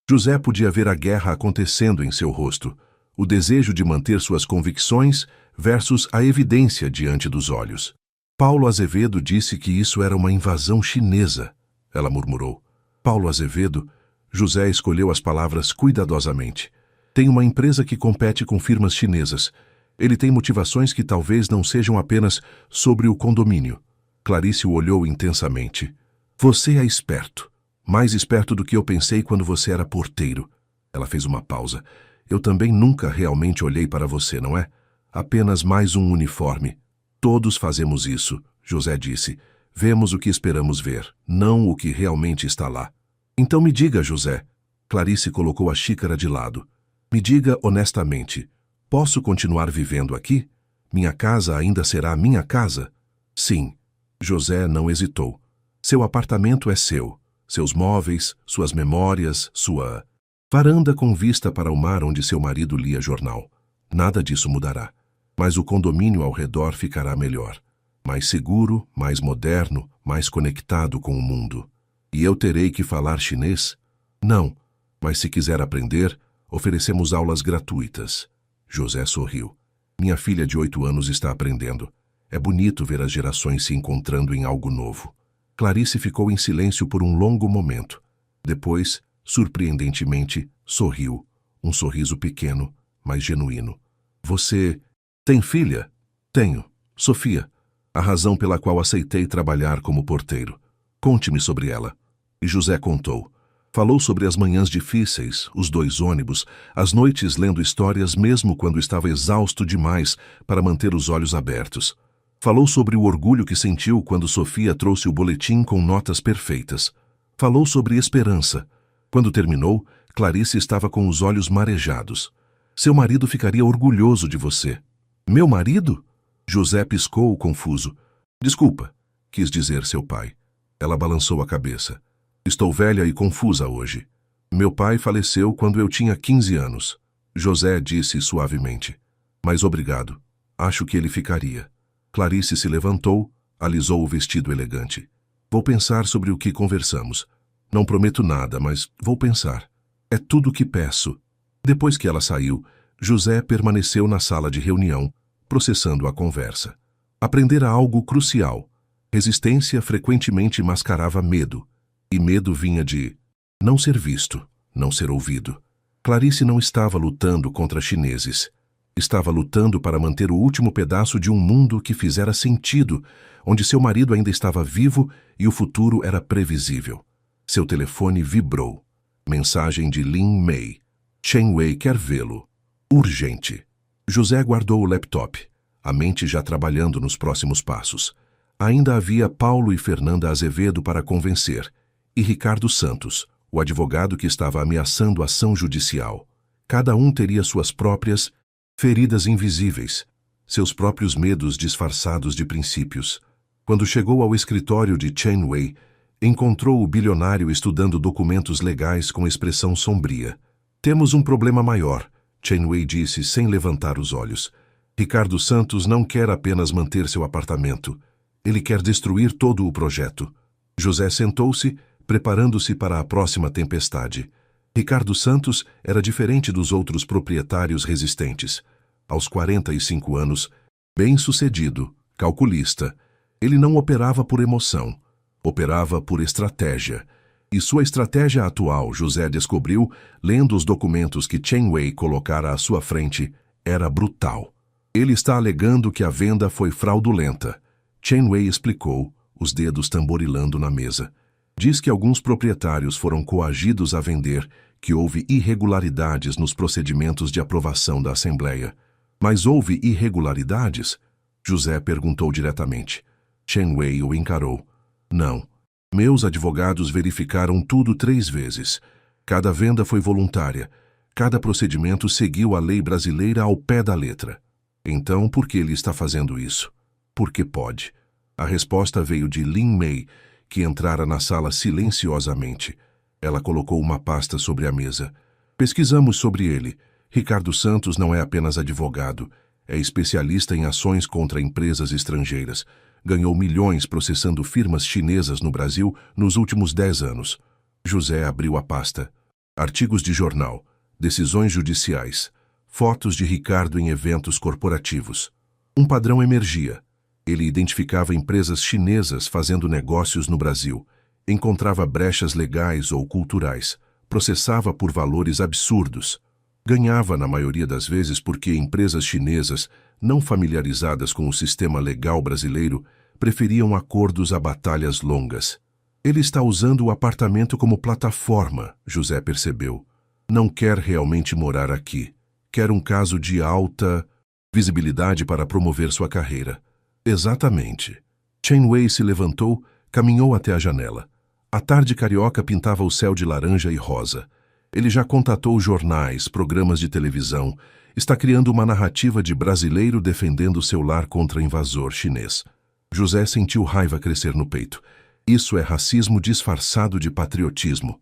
José podia ver a guerra acontecendo em seu rosto, o desejo de manter suas convicções versus a evidência diante dos olhos. Paulo Azevedo disse que isso era uma invasão chinesa, ela murmurou. Paulo Azevedo, José escolheu as palavras cuidadosamente. Tem uma empresa que compete com firmas chinesas. Ele tem motivações que talvez não sejam apenas sobre o condomínio. Clarice o olhou intensamente. Você é esperto. Mais esperto do que eu pensei quando você era porteiro. Ela fez uma pausa. Eu também nunca realmente olhei para você, não é? Apenas mais um uniforme. Todos fazemos isso, José disse. Vemos o que esperamos ver, não o que realmente está lá. Então me diga, José. Clarice colocou a xícara de lado. Me diga honestamente. Posso continuar vivendo aqui? Minha casa ainda será minha casa? Sim. José não hesitou. Seu apartamento é seu. Seus móveis, suas memórias, sua varanda com vista para o mar onde seu marido lia jornal. Nada disso mudará. Mas o condomínio ao redor ficará melhor. Mais seguro, mais moderno, mais conectado com o mundo. E eu terei que falar chinês? Não. Mas se quiser aprender, oferecemos aulas gratuitas. José sorriu. Minha filha de 8 anos está aprendendo. É bonito ver as gerações se encontrando em algo novo. Clarice ficou em silêncio por um longo momento. Depois, surpreendentemente, sorriu. Um sorriso pequeno, mas genuíno. Você tem filha? Tenho. Sofia. A razão pela qual aceitei trabalhar como porteiro. Conte-me sobre ela. E José contou. Falou sobre as manhãs difíceis, os 2 ônibus, as noites lendo histórias mesmo quando estava exausto demais para manter os olhos abertos. Falou sobre o orgulho que sentiu quando Sofia trouxe o boletim com notas perfeitas. Falou sobre esperança. Quando terminou, Clarice estava com os olhos marejados. Seu marido ficaria orgulhoso de você. Meu marido? José piscou, confuso. Desculpa, quis dizer seu pai. Ela balançou a cabeça. Estou velha e confusa hoje. Meu pai faleceu quando eu tinha 15 anos. José disse suavemente. Mas obrigado. Acho que ele ficaria. Clarice se levantou, alisou o vestido elegante. Vou pensar sobre o que conversamos. Não prometo nada, mas vou pensar. É tudo o que peço. Depois que ela saiu, José permaneceu na sala de reunião, processando a conversa. Aprendera algo crucial. Resistência frequentemente mascarava medo. E medo vinha de não ser visto, não ser ouvido. Clarice não estava lutando contra chineses. Estava lutando para manter o último pedaço de um mundo que fizera sentido, onde seu marido ainda estava vivo e o futuro era previsível. Seu telefone vibrou. Mensagem de Lin Mei. Chen Wei quer vê-lo. Urgente. José guardou o laptop, a mente já trabalhando nos próximos passos. Ainda havia Paulo e Fernanda Azevedo para convencer, e Ricardo Santos, o advogado que estava ameaçando ação judicial. Cada um teria suas próprias feridas invisíveis, seus próprios medos disfarçados de princípios. Quando chegou ao escritório de Chen Wei, encontrou o bilionário estudando documentos legais com expressão sombria. Temos um problema maior, Chen Wei disse sem levantar os olhos. Ricardo Santos não quer apenas manter seu apartamento. Ele quer destruir todo o projeto. José sentou-se, preparando-se para a próxima tempestade. Ricardo Santos era diferente dos outros proprietários resistentes. Aos 45 anos, bem-sucedido, calculista, ele não operava por emoção, operava por estratégia. E sua estratégia atual, José descobriu, lendo os documentos que Chen Wei colocara à sua frente, era brutal. Ele está alegando que a venda foi fraudulenta. Chen Wei explicou, os dedos tamborilando na mesa. Diz que alguns proprietários foram coagidos a vender, que houve irregularidades nos procedimentos de aprovação da Assembleia. Mas houve irregularidades? José perguntou diretamente. Chen Wei o encarou. Não. Meus advogados verificaram tudo 3 vezes. Cada venda foi voluntária. Cada procedimento seguiu a lei brasileira ao pé da letra. Então, por que ele está fazendo isso? Porque pode. A resposta veio de Lin Mei, que entrara na sala silenciosamente. Ela colocou uma pasta sobre a mesa. Pesquisamos sobre ele. Ricardo Santos não é apenas advogado. É especialista em ações contra empresas estrangeiras. Ganhou milhões processando firmas chinesas no Brasil nos últimos 10 anos. José abriu a pasta. Artigos de jornal, decisões judiciais, fotos de Ricardo em eventos corporativos. Um padrão emergia. Ele identificava empresas chinesas fazendo negócios no Brasil, encontrava brechas legais ou culturais, processava por valores absurdos. Ganhava, na maioria das vezes, porque empresas chinesas, não familiarizadas com o sistema legal brasileiro, preferiam acordos a batalhas longas. Ele está usando o apartamento como plataforma, José percebeu. Não quer realmente morar aqui. Quer um caso de alta visibilidade para promover sua carreira. Exatamente. Chen Wei se levantou, caminhou até a janela. A tarde carioca pintava o céu de laranja e rosa. Ele já contatou jornais, programas de televisão, está criando uma narrativa de brasileiro defendendo seu lar contra invasor chinês. José sentiu raiva crescer no peito. Isso é racismo disfarçado de patriotismo.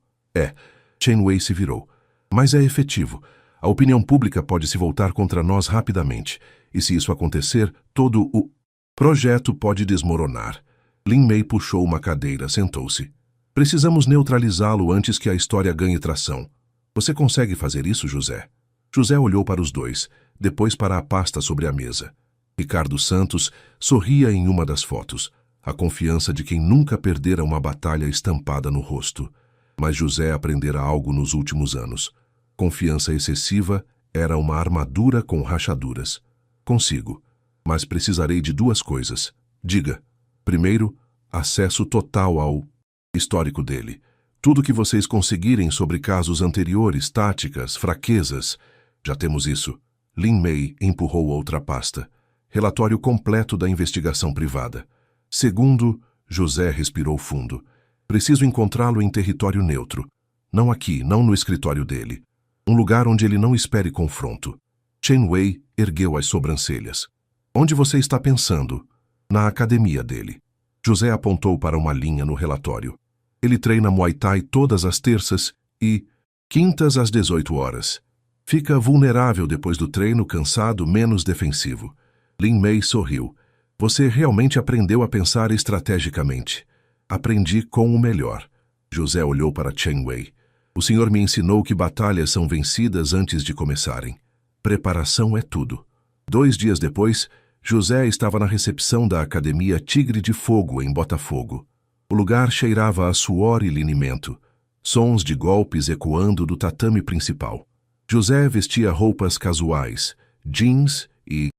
Chen Wei se virou. Mas é efetivo. A opinião pública pode se voltar contra nós rapidamente. E se isso acontecer, todo o projeto pode desmoronar. Lin Mei puxou uma cadeira, sentou-se. Precisamos neutralizá-lo antes que a história ganhe tração. Você consegue fazer isso, José? José olhou para os dois, depois para a pasta sobre a mesa. Ricardo Santos sorria em uma das fotos, a confiança de quem nunca perdera uma batalha estampada no rosto. Mas José aprendera algo nos últimos anos. Confiança excessiva era uma armadura com rachaduras. Consigo, mas precisarei de 2 coisas. Diga. Primeiro, acesso total ao histórico dele. Tudo que vocês conseguirem sobre casos anteriores, táticas, fraquezas. Já temos isso. Lin Mei empurrou outra pasta. Relatório completo da investigação privada. Segundo, José respirou fundo. Preciso encontrá-lo em território neutro. Não aqui, não no escritório dele. Um lugar onde ele não espere confronto. Chen Wei ergueu as sobrancelhas. Onde você está pensando? Na academia dele. José apontou para uma linha no relatório. Ele treina Muay Thai todas as terças e quintas às 18 horas. Fica vulnerável depois do treino, cansado, menos defensivo. Lin Mei sorriu. Você realmente aprendeu a pensar estrategicamente. Aprendi com o melhor. José olhou para Chen Wei. O senhor me ensinou que batalhas são vencidas antes de começarem. Preparação é tudo. 2 dias depois, José estava na recepção da Academia Tigre de Fogo, em Botafogo. O lugar cheirava a suor e linimento, sons de golpes ecoando do tatame principal. José vestia roupas casuais, jeans e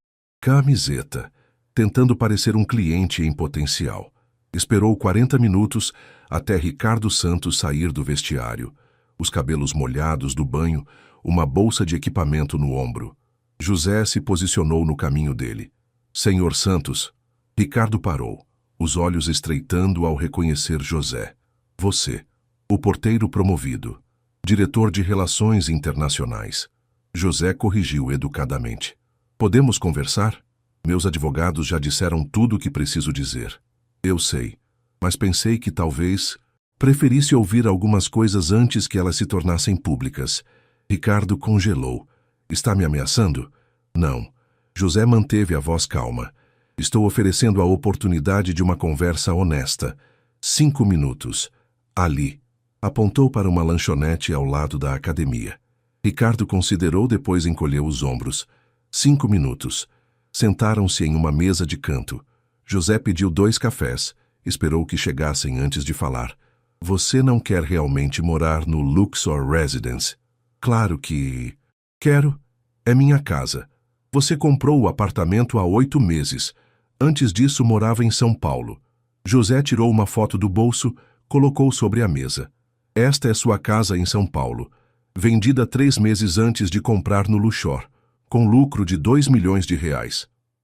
camiseta, tentando parecer um cliente em potencial. Esperou 40 minutos até Ricardo Santos sair do vestiário, os cabelos molhados do banho, uma bolsa de equipamento no ombro. José se posicionou no caminho dele. Senhor Santos. Ricardo parou, os olhos estreitando ao reconhecer José. Você, o porteiro promovido, diretor de Relações Internacionais. José corrigiu educadamente. Podemos conversar? Meus advogados já disseram tudo o que preciso dizer. Eu sei, mas pensei que talvez preferisse ouvir algumas coisas antes que elas se tornassem públicas. Ricardo congelou. Está me ameaçando? Não. José manteve a voz calma. Estou oferecendo a oportunidade de uma conversa honesta. 5 minutos. Ali. Apontou para uma lanchonete ao lado da academia. Ricardo considerou, depois encolheu os ombros. 5 minutos. Sentaram-se em uma mesa de canto. José pediu 2 cafés. Esperou que chegassem antes de falar. Você não quer realmente morar no Luxor Residence? Claro que... Quero. É minha casa. Você comprou o apartamento há 8 meses. Antes disso, morava em São Paulo. José tirou uma foto do bolso, colocou sobre a mesa. Esta é sua casa em São Paulo. Vendida 3 meses antes de comprar no Luxor, com lucro de R$2 milhões.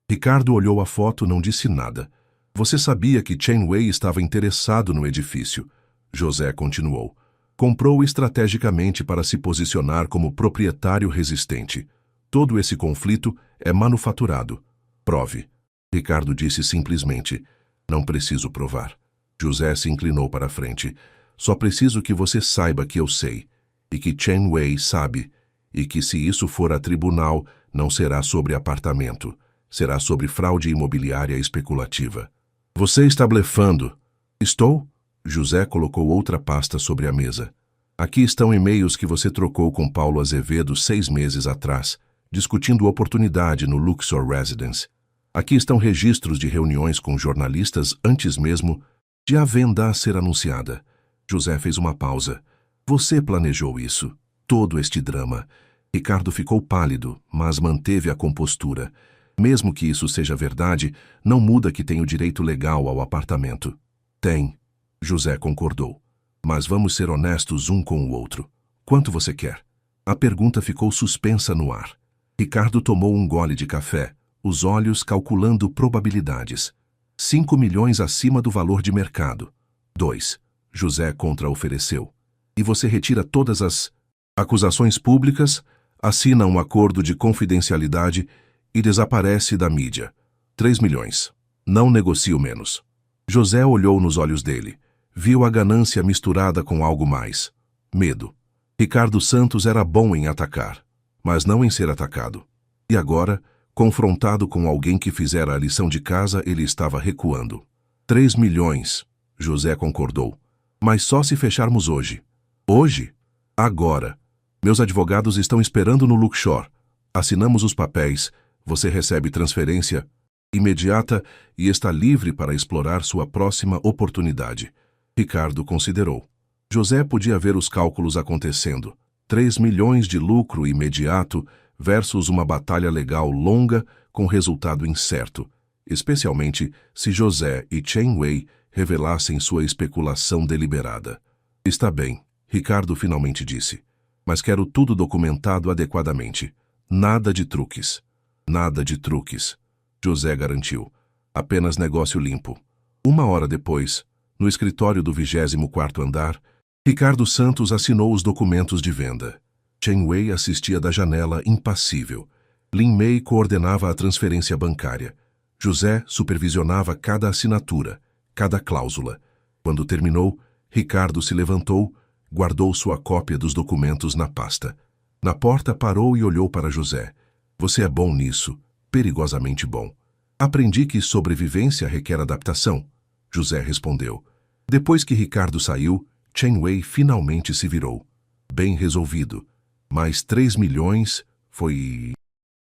Ricardo olhou a foto e não disse nada. Você sabia que Chen Wei estava interessado no edifício? José continuou. Comprou estrategicamente para se posicionar como proprietário resistente. Todo esse conflito é manufaturado. Prove. Ricardo disse simplesmente. Não preciso provar. José se inclinou para a frente. Só preciso que você saiba que eu sei. E que Chen Wei sabe. E que se isso for a tribunal, não será sobre apartamento. Será sobre fraude imobiliária especulativa. Você está blefando. Estou? José colocou outra pasta sobre a mesa. Aqui estão e-mails que você trocou com Paulo Azevedo 6 meses atrás, discutindo oportunidade no Luxor Residence. Aqui estão registros de reuniões com jornalistas antes mesmo de a venda ser anunciada. José fez uma pausa. Você planejou isso. Todo este drama. Ricardo ficou pálido, mas manteve a compostura. Mesmo que isso seja verdade, não muda que tem o direito legal ao apartamento. Tem. José concordou. Mas vamos ser honestos um com o outro. Quanto você quer? A pergunta ficou suspensa no ar. Ricardo tomou um gole de café, os olhos calculando probabilidades. 5 milhões acima do valor de mercado. 2. José contra-ofereceu. E você retira todas as acusações públicas, assina um acordo de confidencialidade e desaparece da mídia. 3 milhões. Não negocio menos. José olhou nos olhos dele. Viu a ganância misturada com algo mais. Medo. Ricardo Santos era bom em atacar, mas não em ser atacado. E agora, confrontado com alguém que fizera a lição de casa, ele estava recuando. 3 milhões. José concordou. Mas só se fecharmos hoje. Hoje? Agora. Meus advogados estão esperando no Luxor. Assinamos os papéis. Você recebe transferência imediata e está livre para explorar sua próxima oportunidade. Ricardo considerou. José podia ver os cálculos acontecendo. 3 milhões de lucro imediato versus uma batalha legal longa com resultado incerto, especialmente se José e Chen Wei revelassem sua especulação deliberada. Está bem, Ricardo finalmente disse. Mas quero tudo documentado adequadamente. Nada de truques. Nada de truques. José garantiu. Apenas negócio limpo. 1 hora depois, no escritório do 24º andar, Ricardo Santos assinou os documentos de venda. Chen Wei assistia da janela impassível. Lin Mei coordenava a transferência bancária. José supervisionava cada assinatura, cada cláusula. Quando terminou, Ricardo se levantou, guardou sua cópia dos documentos na pasta. Na porta parou e olhou para José. Você é bom nisso, perigosamente bom. Aprendi que sobrevivência requer adaptação. José respondeu. Depois que Ricardo saiu, Chen Wei finalmente se virou. Bem resolvido. Mas 3 milhões foi...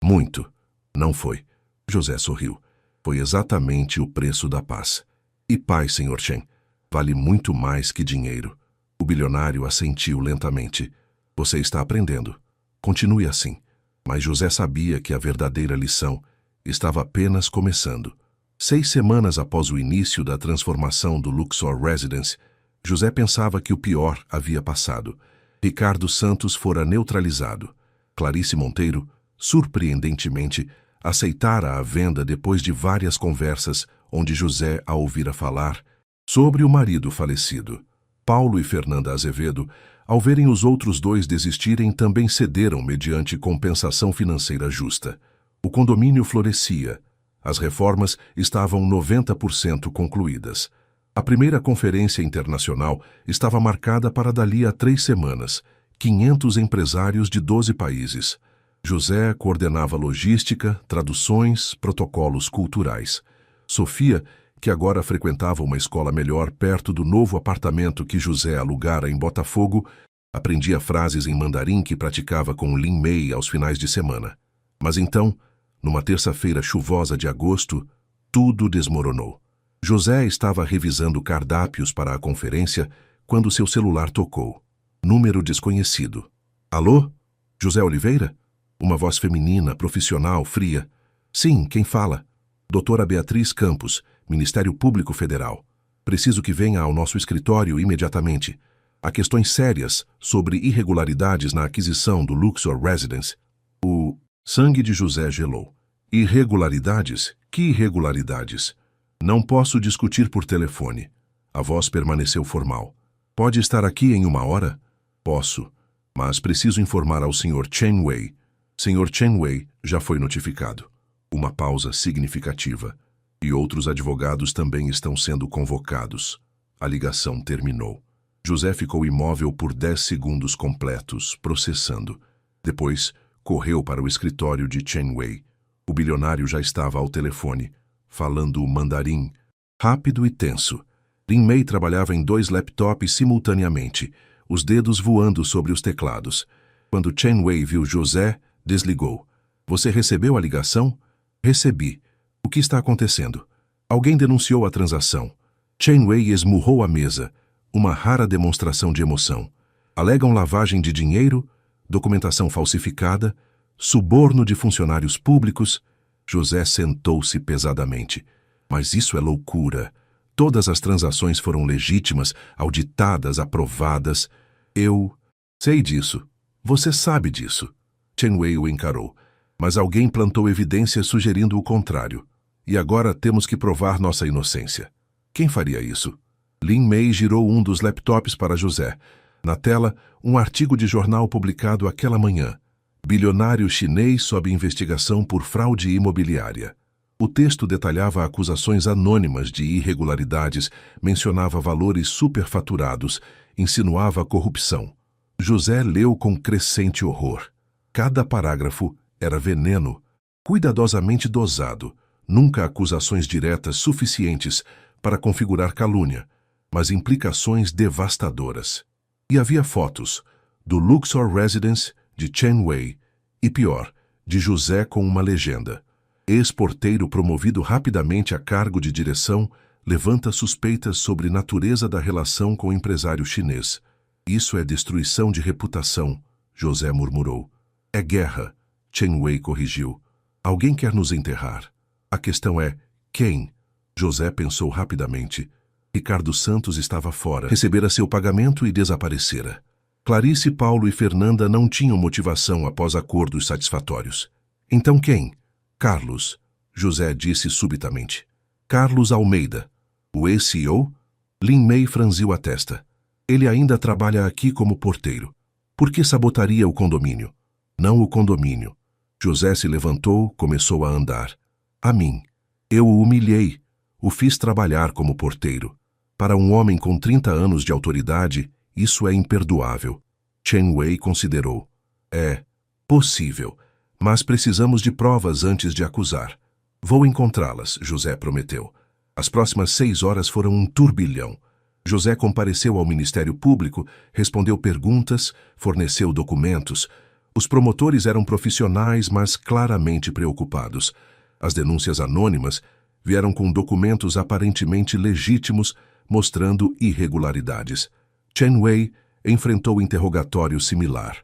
muito. Não foi. José sorriu. Foi exatamente o preço da paz. E paz, Sr. Chen, vale muito mais que dinheiro. O bilionário assentiu lentamente. Você está aprendendo. Continue assim. Mas José sabia que a verdadeira lição estava apenas começando. 6 semanas após o início da transformação do Luxor Residence, José pensava que o pior havia passado. Ricardo Santos fora neutralizado. Clarice Monteiro, surpreendentemente, aceitara a venda depois de várias conversas onde José a ouvira falar sobre o marido falecido. Paulo e Fernanda Azevedo, ao verem os outros 2 desistirem, também cederam mediante compensação financeira justa. O condomínio florescia. As reformas estavam 90% concluídas. A primeira conferência internacional estava marcada para dali a 3 semanas. 500 empresários de 12 países. José coordenava logística, traduções, protocolos culturais. Sofia, que agora frequentava uma escola melhor perto do novo apartamento que José alugara em Botafogo, aprendia frases em mandarim que praticava com Lin Mei aos finais de semana. Mas então, numa terça-feira chuvosa de agosto, tudo desmoronou. José estava revisando cardápios para a conferência quando seu celular tocou. Número desconhecido. Alô? José Oliveira? Uma voz feminina, profissional, fria. Sim, quem fala? Doutora Beatriz Campos, Ministério Público Federal. Preciso que venha ao nosso escritório imediatamente. Há questões sérias sobre irregularidades na aquisição do Luxor Residence. O sangue de José gelou. Irregularidades? Que irregularidades? Não posso discutir por telefone. A voz permaneceu formal. Pode estar aqui em 1 hora? Posso, mas preciso informar ao Sr. Chen Wei. Sr. Chen Wei já foi notificado. Uma pausa significativa. E outros advogados também estão sendo convocados. A ligação terminou. José ficou imóvel por 10 segundos completos, processando. Depois, correu para o escritório de Chen Wei. O bilionário já estava ao telefone, falando mandarim, rápido e tenso. Lin Mei trabalhava em 2 laptops simultaneamente, os dedos voando sobre os teclados. Quando Chen Wei viu José, desligou. Você recebeu a ligação? Recebi. O que está acontecendo? Alguém denunciou a transação. Chen Wei esmurrou a mesa, uma rara demonstração de emoção. Alegam lavagem de dinheiro, documentação falsificada, suborno de funcionários públicos. José sentou-se pesadamente. Mas isso é loucura. Todas as transações foram legítimas, auditadas, aprovadas. Eu sei disso. Você sabe disso. Chen Wei o encarou. Mas alguém plantou evidências sugerindo o contrário. E agora temos que provar nossa inocência. Quem faria isso? Lin Mei girou um dos laptops para José. Na tela, um artigo de jornal publicado aquela manhã. Bilionário chinês sob investigação por fraude imobiliária. O texto detalhava acusações anônimas de irregularidades, mencionava valores superfaturados, insinuava corrupção. José leu com crescente horror. Cada parágrafo era veneno, cuidadosamente dosado, nunca acusações diretas suficientes para configurar calúnia, mas implicações devastadoras. E havia fotos do Luxor Residence de Chen Wei e, pior, de José com uma legenda. Ex-porteiro promovido rapidamente a cargo de direção levanta suspeitas sobre natureza da relação com o empresário chinês. Isso é destruição de reputação, José murmurou. É guerra, Chen Wei corrigiu. Alguém quer nos enterrar. A questão é, quem? José pensou rapidamente. Ricardo Santos estava fora, recebera seu pagamento e desaparecera. Clarice, Paulo e Fernanda não tinham motivação após acordos satisfatórios. Então quem? Carlos, José disse subitamente. Carlos Almeida, o ex-CEO? Lin Mei franziu a testa. Ele ainda trabalha aqui como porteiro. Por que sabotaria o condomínio? Não o condomínio. José se levantou, começou a andar. A mim. Eu o humilhei. O fiz trabalhar como porteiro. Para um homem com 30 anos de autoridade, isso é imperdoável. Chen Wei considerou. É possível, mas precisamos de provas antes de acusar. Vou encontrá-las, José prometeu. As próximas 6 horas foram um turbilhão. José compareceu ao Ministério Público, respondeu perguntas, forneceu documentos. Os promotores eram profissionais, mas claramente preocupados. As denúncias anônimas vieram com documentos aparentemente legítimos, mostrando irregularidades. Chen Wei enfrentou interrogatório similar.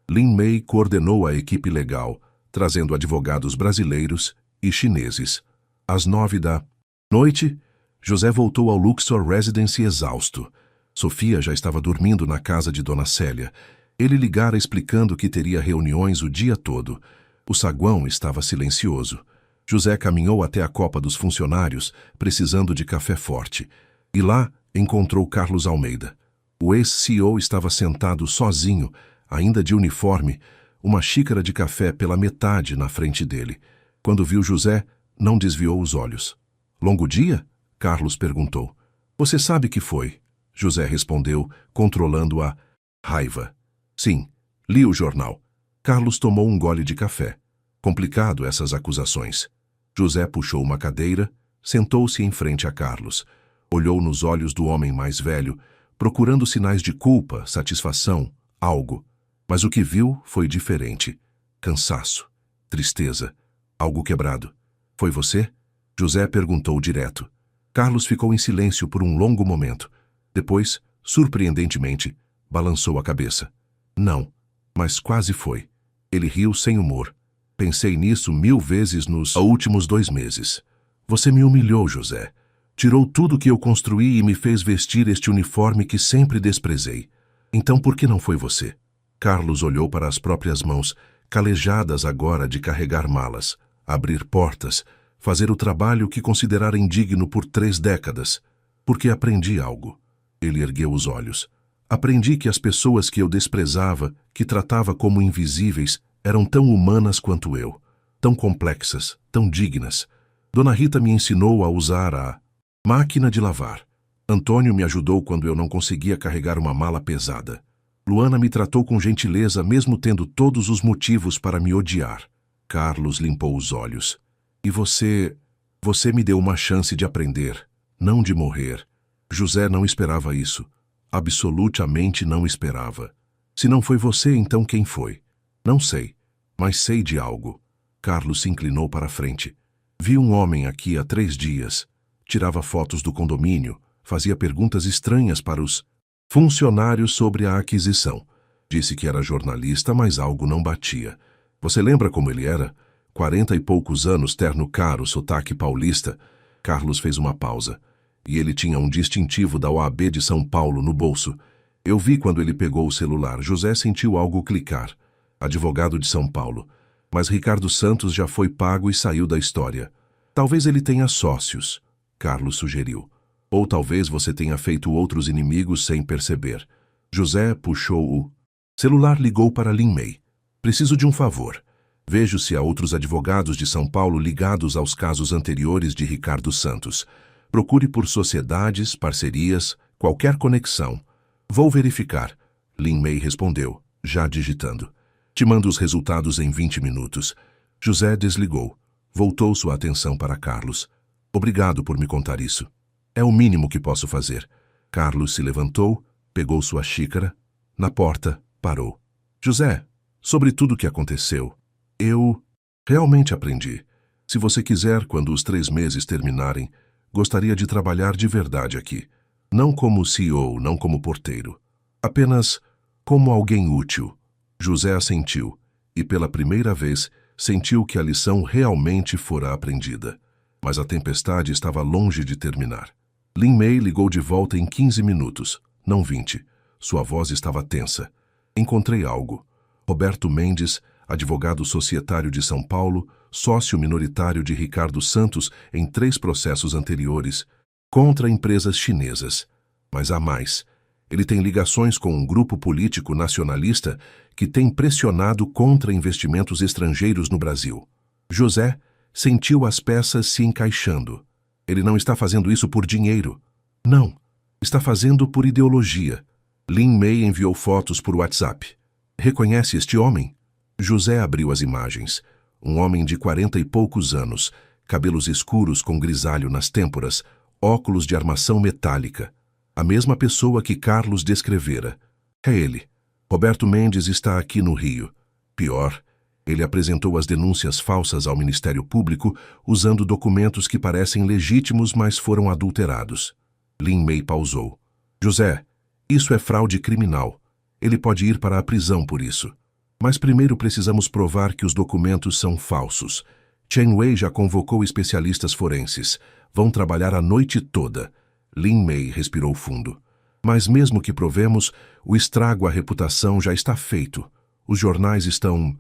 Lin Mei coordenou a equipe legal, trazendo advogados brasileiros e chineses. Às 9 da noite, José voltou ao Luxor Residence exausto. Sofia já estava dormindo na casa de Dona Célia. Ele ligara explicando que teria reuniões o dia todo. O saguão estava silencioso. José caminhou até a copa dos funcionários, precisando de café forte. E lá encontrou Carlos Almeida. O ex-CEO estava sentado sozinho, ainda de uniforme, uma xícara de café pela metade na frente dele. Quando viu José, não desviou os olhos. Longo dia? Carlos perguntou. Você sabe que foi? José respondeu, controlando a raiva. Sim, li o jornal. Carlos tomou um gole de café. Complicado essas acusações. José puxou uma cadeira, sentou-se em frente a Carlos. Olhou nos olhos do homem mais velho, procurando sinais de culpa, satisfação, algo. Mas o que viu foi diferente. Cansaço, tristeza, algo quebrado. Foi você? José perguntou direto. Carlos ficou em silêncio por um longo momento. Depois, surpreendentemente, balançou a cabeça. Não, mas quase foi. Ele riu sem humor. Pensei nisso 1000 vezes nos últimos 2 meses. Você me humilhou, José. Tirou tudo que eu construí e me fez vestir este uniforme que sempre desprezei. Então por que não foi você? Carlos olhou para as próprias mãos, calejadas agora de carregar malas, abrir portas, fazer o trabalho que considerara indigno por 3 décadas. Porque aprendi algo. Ele ergueu os olhos. Aprendi que as pessoas que eu desprezava, que tratava como invisíveis, eram tão humanas quanto eu, tão complexas, tão dignas. Dona Rita me ensinou a usar a máquina de lavar. Antônio me ajudou quando eu não conseguia carregar uma mala pesada. Luana me tratou com gentileza, mesmo tendo todos os motivos para me odiar. Carlos limpou os olhos. E você me deu uma chance de aprender, não de morrer. José não esperava isso. Absolutamente não esperava. Se não foi você, então quem foi? Não sei, mas sei de algo. Carlos se inclinou para a frente. Vi um homem aqui há 3 dias. Tirava fotos do condomínio, fazia perguntas estranhas para os funcionários sobre a aquisição. Disse que era jornalista, mas algo não batia. Você lembra como ele era? 40 e poucos anos, terno caro, sotaque paulista. Carlos fez uma pausa. E ele tinha um distintivo da OAB de São Paulo no bolso. Eu vi quando ele pegou o celular. José sentiu algo clicar. Advogado de São Paulo. Mas Ricardo Santos já foi pago e saiu da história. Talvez ele tenha sócios, Carlos sugeriu. Ou talvez você tenha feito outros inimigos sem perceber. José puxou o celular, ligou para Lin May. Preciso de um favor. Vejo se há outros advogados de São Paulo ligados aos casos anteriores de Ricardo Santos. Procure por sociedades, parcerias, qualquer conexão. Vou verificar. Lin May respondeu, já digitando. Te mando os resultados em 20 minutos. José desligou. Voltou sua atenção para Carlos. Obrigado por me contar isso. É o mínimo que posso fazer. Carlos se levantou, pegou sua xícara. Na porta, parou. José, sobre tudo o que aconteceu, eu realmente aprendi. Se você quiser, quando os 3 meses terminarem, gostaria de trabalhar de verdade aqui. Não como CEO, não como porteiro. Apenas como alguém útil. José assentiu, e pela primeira vez sentiu que a lição realmente fora aprendida. Mas a tempestade estava longe de terminar. Lin May ligou de volta em 15 minutos, não 20. Sua voz estava tensa. Encontrei algo. Roberto Mendes, advogado societário de São Paulo, sócio minoritário de Ricardo Santos em 3 processos anteriores, contra empresas chinesas. Mas há mais. Ele tem ligações com um grupo político nacionalista que tem pressionado contra investimentos estrangeiros no Brasil. José sentiu as peças se encaixando. Ele não está fazendo isso por dinheiro. Não. Está fazendo por ideologia. Lin May enviou fotos por WhatsApp. Reconhece este homem? José abriu as imagens. Um homem de 40 e poucos anos, cabelos escuros com grisalho nas têmporas, óculos de armação metálica. A mesma pessoa que Carlos descrevera. É ele. Roberto Mendes está aqui no Rio. Pior, ele apresentou as denúncias falsas ao Ministério Público usando documentos que parecem legítimos, mas foram adulterados. Lin May pausou. José, isso é fraude criminal. Ele pode ir para a prisão por isso. Mas primeiro precisamos provar que os documentos são falsos. Chen Wei já convocou especialistas forenses. Vão trabalhar a noite toda. Lin May respirou fundo. Mas mesmo que provemos, o estrago à reputação já está feito. Os jornais estão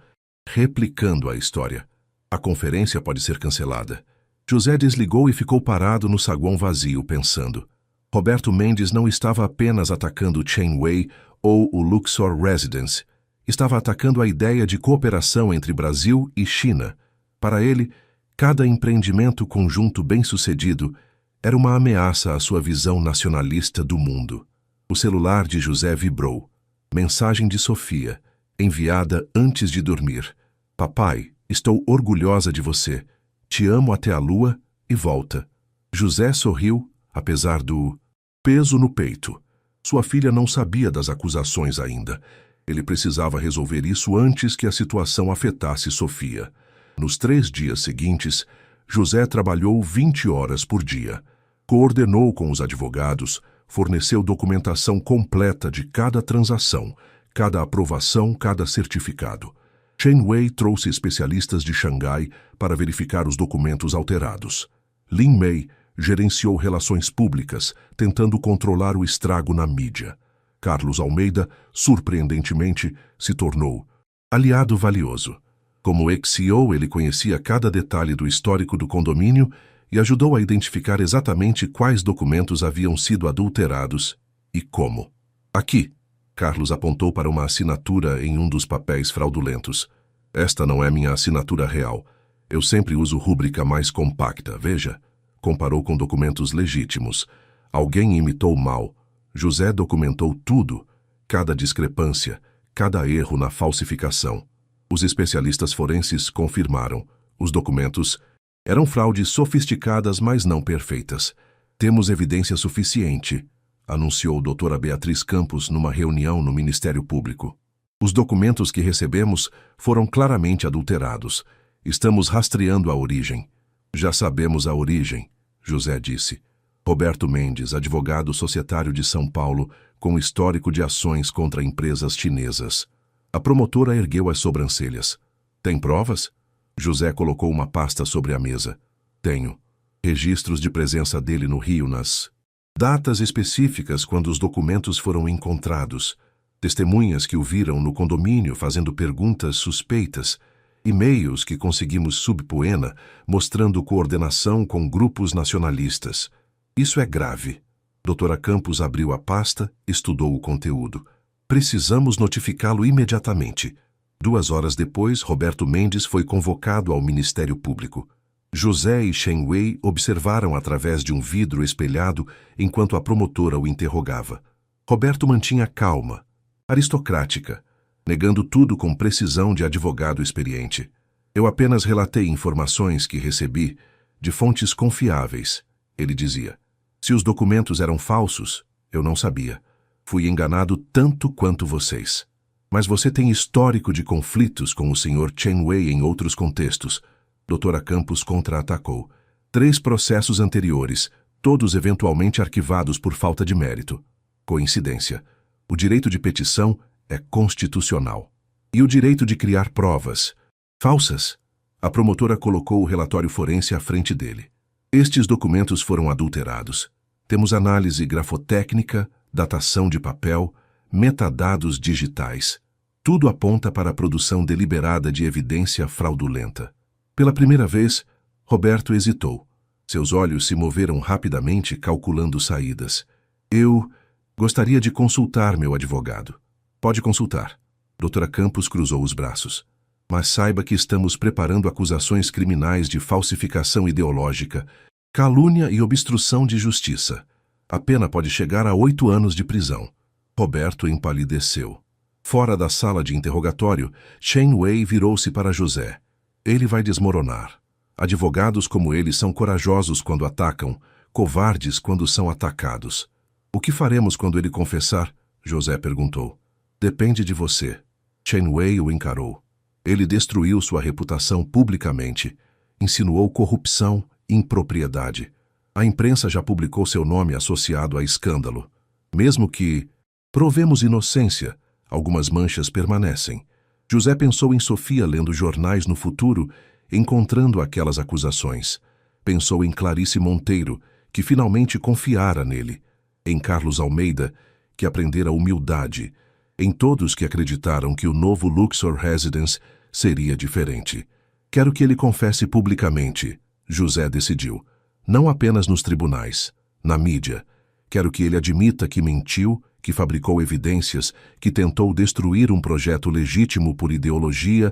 replicando a história. A conferência pode ser cancelada. José desligou e ficou parado no saguão vazio, pensando. Roberto Mendes não estava apenas atacando Chen Wei ou o Luxor Residence. Estava atacando a ideia de cooperação entre Brasil e China. Para ele, cada empreendimento conjunto bem-sucedido era uma ameaça à sua visão nacionalista do mundo. O celular de José vibrou. Mensagem de Sofia. enviada antes de dormir. Papai, estou orgulhosa de você. Te amo até a lua e volta. José sorriu, apesar do peso no peito. Sua filha não sabia das acusações ainda. Ele precisava resolver isso antes que a situação afetasse Sofia. Nos 3 dias seguintes, José trabalhou 20 horas por dia. Coordenou com os advogados, forneceu documentação completa de cada transação, cada aprovação, cada certificado. Chen Wei trouxe especialistas de Xangai para verificar os documentos alterados. Lin Mei gerenciou relações públicas, tentando controlar o estrago na mídia. Carlos Almeida, surpreendentemente, se tornou aliado valioso. Como ex-CEO, ele conhecia cada detalhe do histórico do condomínio e ajudou a identificar exatamente quais documentos haviam sido adulterados e como. Aqui, Carlos apontou para uma assinatura em um dos papéis fraudulentos. Esta não é minha assinatura real. Eu sempre uso rúbrica mais compacta, veja. Comparou com documentos legítimos. Alguém imitou mal. José documentou tudo, cada discrepância, cada erro na falsificação. Os especialistas forenses confirmaram. Os documentos eram fraudes sofisticadas, mas não perfeitas. Temos evidência suficiente, anunciou doutora Beatriz Campos numa reunião no Ministério Público. Os documentos que recebemos foram claramente adulterados. Estamos rastreando a origem. Já sabemos a origem, José disse. Roberto Mendes, advogado societário de São Paulo, com histórico de ações contra empresas chinesas. A promotora ergueu as sobrancelhas. Tem provas? José colocou uma pasta sobre a mesa. Tenho. Registros de presença dele no Rio nas datas específicas quando os documentos foram encontrados. Testemunhas que o viram no condomínio fazendo perguntas suspeitas. E-mails que conseguimos sub poena mostrando coordenação com grupos nacionalistas. Isso é grave. Doutora Campos abriu a pasta, estudou o conteúdo. Precisamos notificá-lo imediatamente. 2 horas depois, Roberto Mendes foi convocado ao Ministério Público. José e Chen Wei observaram através de um vidro espelhado enquanto a promotora o interrogava. Roberto mantinha calma, aristocrática, negando tudo com precisão de advogado experiente. Eu apenas relatei informações que recebi de fontes confiáveis, ele dizia. Se os documentos eram falsos, eu não sabia. Fui enganado tanto quanto vocês. Mas você tem histórico de conflitos com o Sr. Chen Wei em outros contextos. Doutora Campos contra-atacou. 3 processos anteriores, todos eventualmente arquivados por falta de mérito. Coincidência. O direito de petição é constitucional. E o direito de criar provas falsas? A promotora colocou o relatório forense à frente dele. Estes documentos foram adulterados. Temos análise grafotécnica, datação de papel, metadados digitais. Tudo aponta para a produção deliberada de evidência fraudulenta. Pela primeira vez, Roberto hesitou. Seus olhos se moveram rapidamente, calculando saídas. Eu gostaria de consultar meu advogado. Pode consultar. Doutora Campos cruzou os braços. Mas saiba que estamos preparando acusações criminais de falsificação ideológica, calúnia e obstrução de justiça. A pena pode chegar a 8 anos de prisão. Roberto empalideceu. Fora da sala de interrogatório, Chen Wei virou-se para José. Ele vai desmoronar. Advogados como ele são corajosos quando atacam, covardes quando são atacados. O que faremos quando ele confessar? José perguntou. Depende de você. Chen Wei o encarou. Ele destruiu sua reputação publicamente. Insinuou corrupção, impropriedade. A imprensa já publicou seu nome associado a escândalo. Mesmo que provemos inocência, algumas manchas permanecem. José pensou em Sofia lendo jornais no futuro, encontrando aquelas acusações. Pensou em Clarice Monteiro, que finalmente confiara nele. Em Carlos Almeida, que aprendera humildade. Em todos que acreditaram que o novo Luxor Residence seria diferente. Quero que ele confesse publicamente, José decidiu. Não apenas nos tribunais, na mídia. Quero que ele admita que mentiu, que fabricou evidências, que tentou destruir um projeto legítimo por ideologia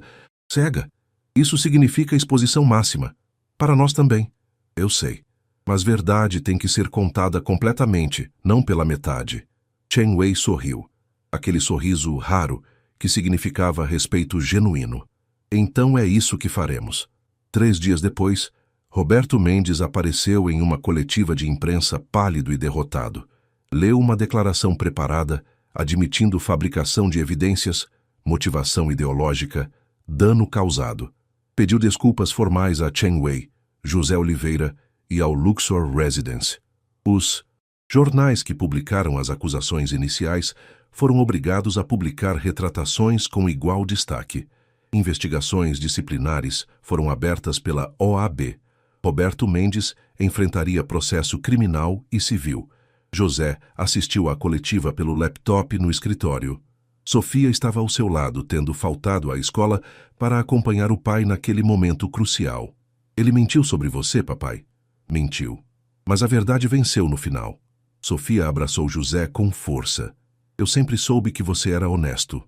cega. Isso significa exposição máxima. Para nós também. Eu sei. Mas verdade tem que ser contada completamente, não pela metade. Chen Wei sorriu. Aquele sorriso raro que significava respeito genuíno. Então é isso que faremos. 3 dias depois, Roberto Mendes apareceu em uma coletiva de imprensa pálido e derrotado. Leu uma declaração preparada, admitindo fabricação de evidências, motivação ideológica, dano causado. Pediu desculpas formais a Chen Wei, José Oliveira e ao Luxor Residence. Os jornais que publicaram as acusações iniciais foram obrigados a publicar retratações com igual destaque. Investigações disciplinares foram abertas pela OAB. Roberto Mendes enfrentaria processo criminal e civil. José assistiu à coletiva pelo laptop no escritório. Sofia estava ao seu lado, tendo faltado à escola para acompanhar o pai naquele momento crucial. Ele mentiu sobre você, papai? Mentiu. Mas a verdade venceu no final. Sofia abraçou José com força. Eu sempre soube que você era honesto.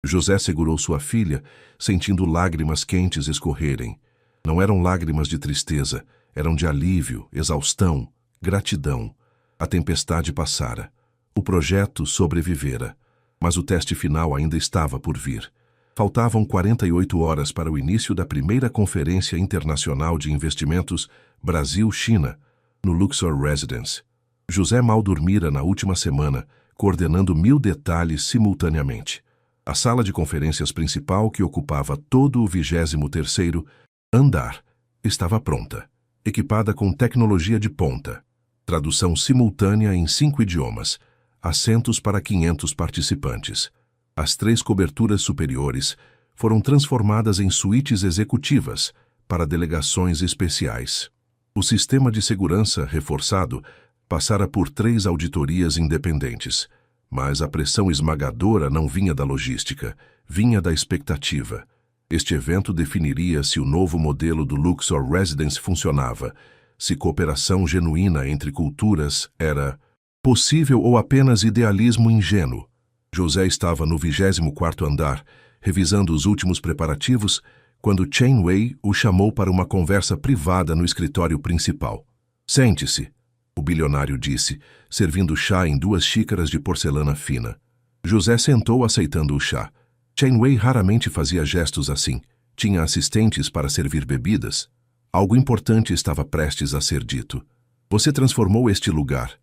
José segurou sua filha, sentindo lágrimas quentes escorrerem. Não eram lágrimas de tristeza, eram de alívio, exaustão, gratidão. A tempestade passara. O projeto sobrevivera. Mas o teste final ainda estava por vir. Faltavam 48 horas para o início da primeira Conferência Internacional de Investimentos Brasil-China, no Luxor Residence. José mal dormira na última semana, coordenando 1000 detalhes simultaneamente. A sala de conferências principal, que ocupava todo o 23º andar, estava pronta, equipada com tecnologia de ponta. Tradução simultânea em 5 idiomas, assentos para 500 participantes. As 3 coberturas superiores foram transformadas em suítes executivas para delegações especiais. O sistema de segurança reforçado passara por 3 auditorias independentes, mas a pressão esmagadora não vinha da logística, vinha da expectativa. Este evento definiria se o novo modelo do Luxor Residence funcionava, se cooperação genuína entre culturas era possível ou apenas idealismo ingênuo. José estava no 24º andar, revisando os últimos preparativos, quando Chen Wei o chamou para uma conversa privada no escritório principal. Sente-se, o bilionário disse, servindo chá em 2 xícaras de porcelana fina. José sentou aceitando o chá. Chen Wei raramente fazia gestos assim. Tinha assistentes para servir bebidas. Algo importante estava prestes a ser dito. Você transformou este lugar.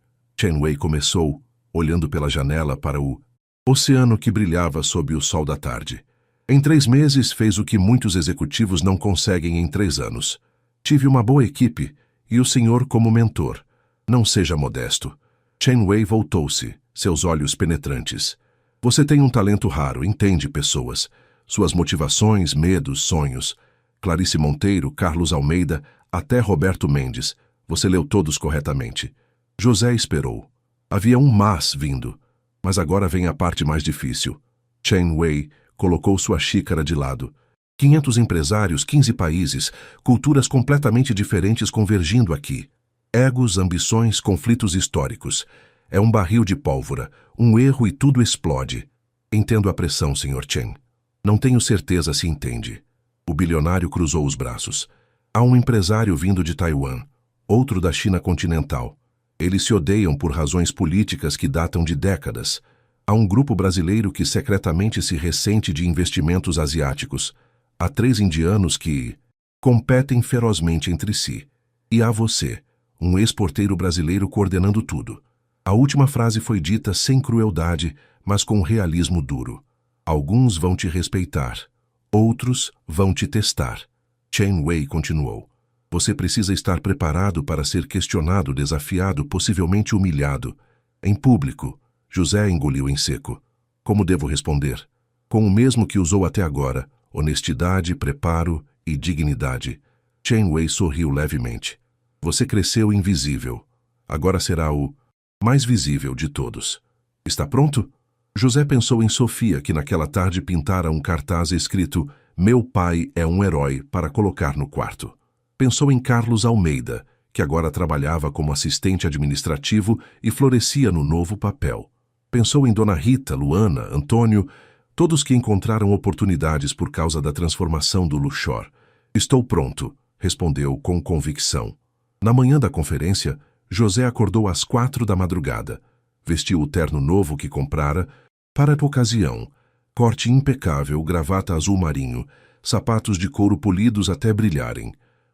Chen Wei começou, olhando pela janela para o oceano que brilhava sob o sol da tarde. Em 3 meses fez o que muitos executivos não conseguem em 3 anos. Tive uma boa equipe e o senhor como mentor. Não seja modesto. Chen Wei voltou-se, seus olhos penetrantes. Você tem um talento raro, entende pessoas. Suas motivações, medos, sonhos. Clarice Monteiro, Carlos Almeida, até Roberto Mendes. Você leu todos corretamente. José esperou. Havia um mas vindo. Mas agora vem a parte mais difícil. Chen Wei colocou sua xícara de lado. 500 empresários, 15 países, culturas completamente diferentes convergindo aqui. Egos, ambições, conflitos históricos. É um barril de pólvora, um erro e tudo explode. Entendo a pressão, Sr. Chen. Não tenho certeza se entende. O bilionário cruzou os braços. Há um empresário vindo de Taiwan, outro da China continental. Eles se odeiam por razões políticas que datam de décadas. Há um grupo brasileiro que secretamente se ressente de investimentos asiáticos. Há 3 indianos que competem ferozmente entre si. E há você, um ex-porteiro brasileiro coordenando tudo. A última frase foi dita sem crueldade, mas com realismo duro. Alguns vão te respeitar, outros vão te testar. Chen Wei continuou. Você precisa estar preparado para ser questionado, desafiado, possivelmente humilhado. Em público, José engoliu em seco. Como devo responder? Com o mesmo que usou até agora, honestidade, preparo e dignidade. Chen Wei sorriu levemente. Você cresceu invisível. Agora será o mais visível de todos. Está pronto? José pensou em Sofia, que naquela tarde pintara um cartaz escrito "Meu pai é um herói" para colocar no quarto. Pensou em Carlos Almeida, que agora trabalhava como assistente administrativo e florescia no novo papel. Pensou em Dona Rita, Luana, Antônio, todos que encontraram oportunidades por causa da transformação do Luxor. Estou pronto, respondeu com convicção. Na manhã da conferência, José acordou às 4 da madrugada. Vestiu o terno novo que comprara para a ocasião. Corte impecável, gravata azul marinho, sapatos de couro polidos até brilharem.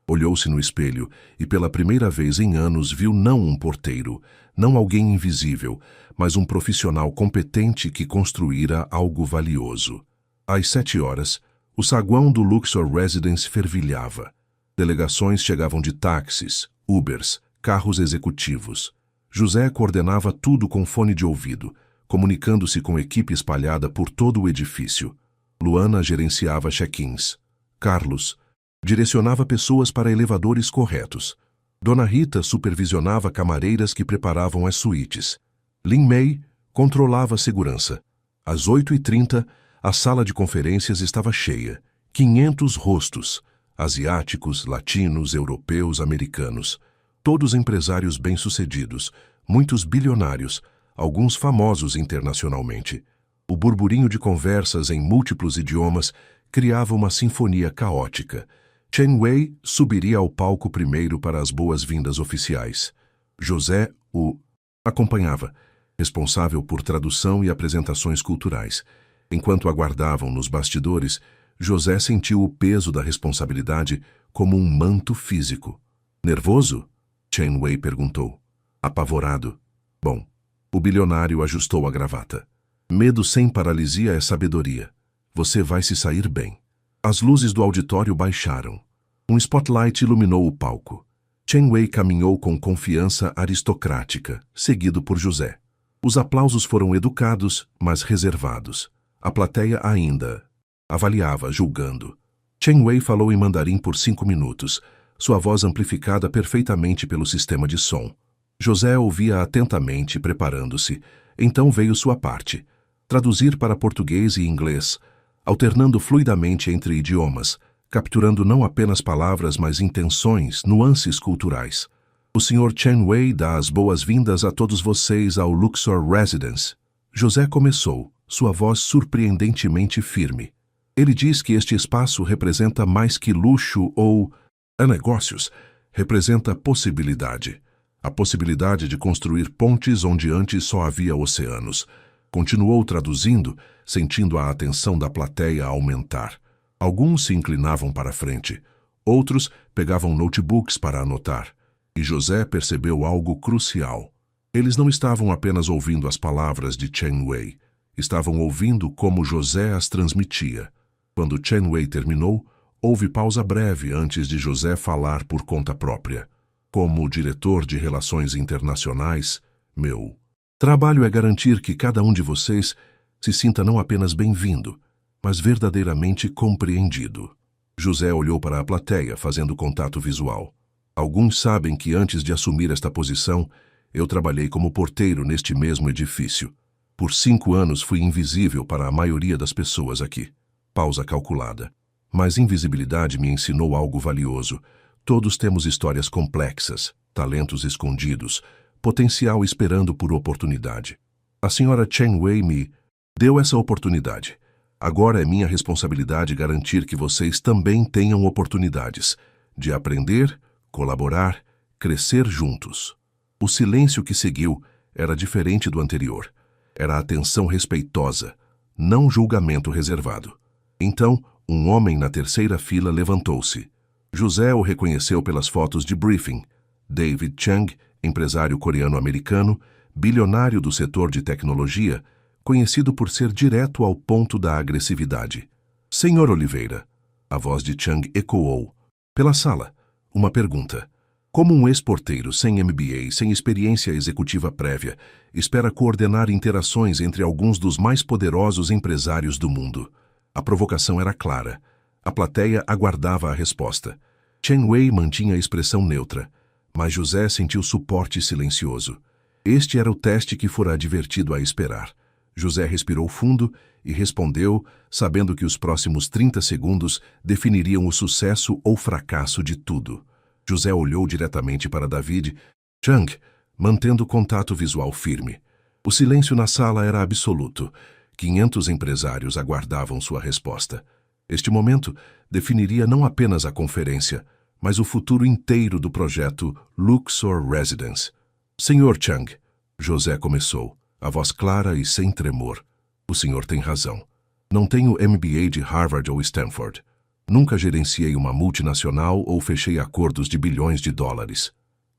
Olhou-se no espelho e pela primeira vez em anos viu não um porteiro, não alguém invisível, mas um profissional competente que construíra algo valioso. Às 7 horas, o saguão do Luxor Residence fervilhava. Delegações chegavam de táxis, Ubers, carros executivos. José coordenava tudo com fone de ouvido, comunicando-se com equipe espalhada por todo o edifício. Luana gerenciava check-ins. Carlos direcionava pessoas para elevadores corretos. Dona Rita supervisionava camareiras que preparavam as suítes. Lin Mei controlava a segurança. Às 8h30, a sala de conferências estava cheia. 500 rostos, asiáticos, latinos, europeus, americanos. Todos empresários bem-sucedidos, muitos bilionários, alguns famosos internacionalmente. O burburinho de conversas em múltiplos idiomas criava uma sinfonia caótica. Chen Wei subiria ao palco primeiro para as boas-vindas oficiais. José o acompanhava, responsável por tradução e apresentações culturais. Enquanto aguardavam nos bastidores, José sentiu o peso da responsabilidade como um manto físico. Nervoso? Chen Wei perguntou. Apavorado. Bom, o bilionário ajustou a gravata. Medo sem paralisia é sabedoria. Você vai se sair bem. As luzes do auditório baixaram. Um spotlight iluminou o palco. Chen Wei caminhou com confiança aristocrática, seguido por José. Os aplausos foram educados, mas reservados. A plateia ainda avaliava, julgando. Chen Wei falou em mandarim por 5 minutos, sua voz amplificada perfeitamente pelo sistema de som. José ouvia atentamente, preparando-se. Então veio sua parte. Traduzir para português e inglês, alternando fluidamente entre idiomas, capturando não apenas palavras, mas intenções, nuances culturais. O Sr. Chen Wei dá as boas-vindas a todos vocês ao Luxor Residence. José começou, sua voz surpreendentemente firme. Ele diz que este espaço representa mais que luxo ou negócios, representa possibilidade. A possibilidade de construir pontes onde antes só havia oceanos. Continuou traduzindo, sentindo a atenção da plateia aumentar. Alguns se inclinavam para a frente, outros pegavam notebooks para anotar. E José percebeu algo crucial. Eles não estavam apenas ouvindo as palavras de Chen Wei, estavam ouvindo como José as transmitia. Quando Chen Wei terminou, houve pausa breve antes de José falar por conta própria. Como diretor de relações internacionais, meu trabalho é garantir que cada um de vocês se sinta não apenas bem-vindo, mas verdadeiramente compreendido. José olhou para a plateia, fazendo contato visual. Alguns sabem que antes de assumir esta posição, eu trabalhei como porteiro neste mesmo edifício. Por 5 anos fui invisível para a maioria das pessoas aqui. Pausa calculada. Mas invisibilidade me ensinou algo valioso. Todos temos histórias complexas, talentos escondidos, potencial esperando por oportunidade. A senhora Chen Wei me deu essa oportunidade. Agora é minha responsabilidade garantir que vocês também tenham oportunidades de aprender, colaborar, crescer juntos. O silêncio que seguiu era diferente do anterior. Era atenção respeitosa, não julgamento reservado. Então, um homem na terceira fila levantou-se. José o reconheceu pelas fotos de briefing. David Chang, empresário coreano-americano, bilionário do setor de tecnologia, conhecido por ser direto ao ponto da agressividade. Senhor Oliveira, a voz de Chang ecoou. Pela sala, uma pergunta. Como um ex-porteiro sem MBA, sem experiência executiva prévia, espera coordenar interações entre alguns dos mais poderosos empresários do mundo? A provocação era clara. A plateia aguardava a resposta. Chen Wei mantinha a expressão neutra, mas José sentiu suporte silencioso. Este era o teste que fora advertido a esperar. José respirou fundo e respondeu, sabendo que os próximos 30 segundos definiriam o sucesso ou fracasso de tudo. José olhou diretamente para David Chang, mantendo contato visual firme. O silêncio na sala era absoluto. 500 empresários aguardavam sua resposta. Este momento definiria não apenas a conferência, mas o futuro inteiro do projeto Luxor Residence. Senhor Chang, José começou, a voz clara e sem tremor. O senhor tem razão. Não tenho MBA de Harvard ou Stanford. Nunca gerenciei uma multinacional ou fechei acordos de bilhões de dólares.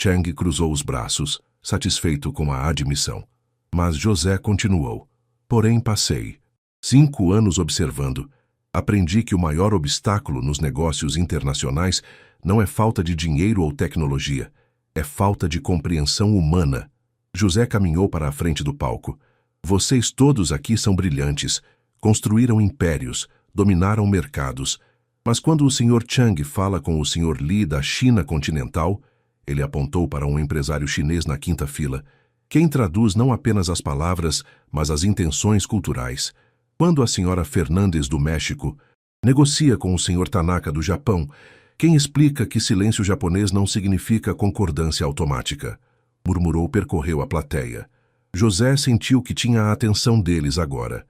Chang cruzou os braços, satisfeito com a admissão. Mas José continuou. Porém, passei 5 anos observando. Aprendi que o maior obstáculo nos negócios internacionais não é falta de dinheiro ou tecnologia, é falta de compreensão humana. José caminhou para a frente do palco. Vocês todos aqui são brilhantes, construíram impérios, dominaram mercados. Mas quando o Sr. Chang fala com o Sr. Li da China continental, ele apontou para um empresário chinês na quinta fila, quem traduz não apenas as palavras, mas as intenções culturais. Quando a Sra. Fernandes do México negocia com o Sr. Tanaka do Japão, quem explica que silêncio japonês não significa concordância automática? Murmurou, percorreu a plateia. José sentiu que tinha a atenção deles agora.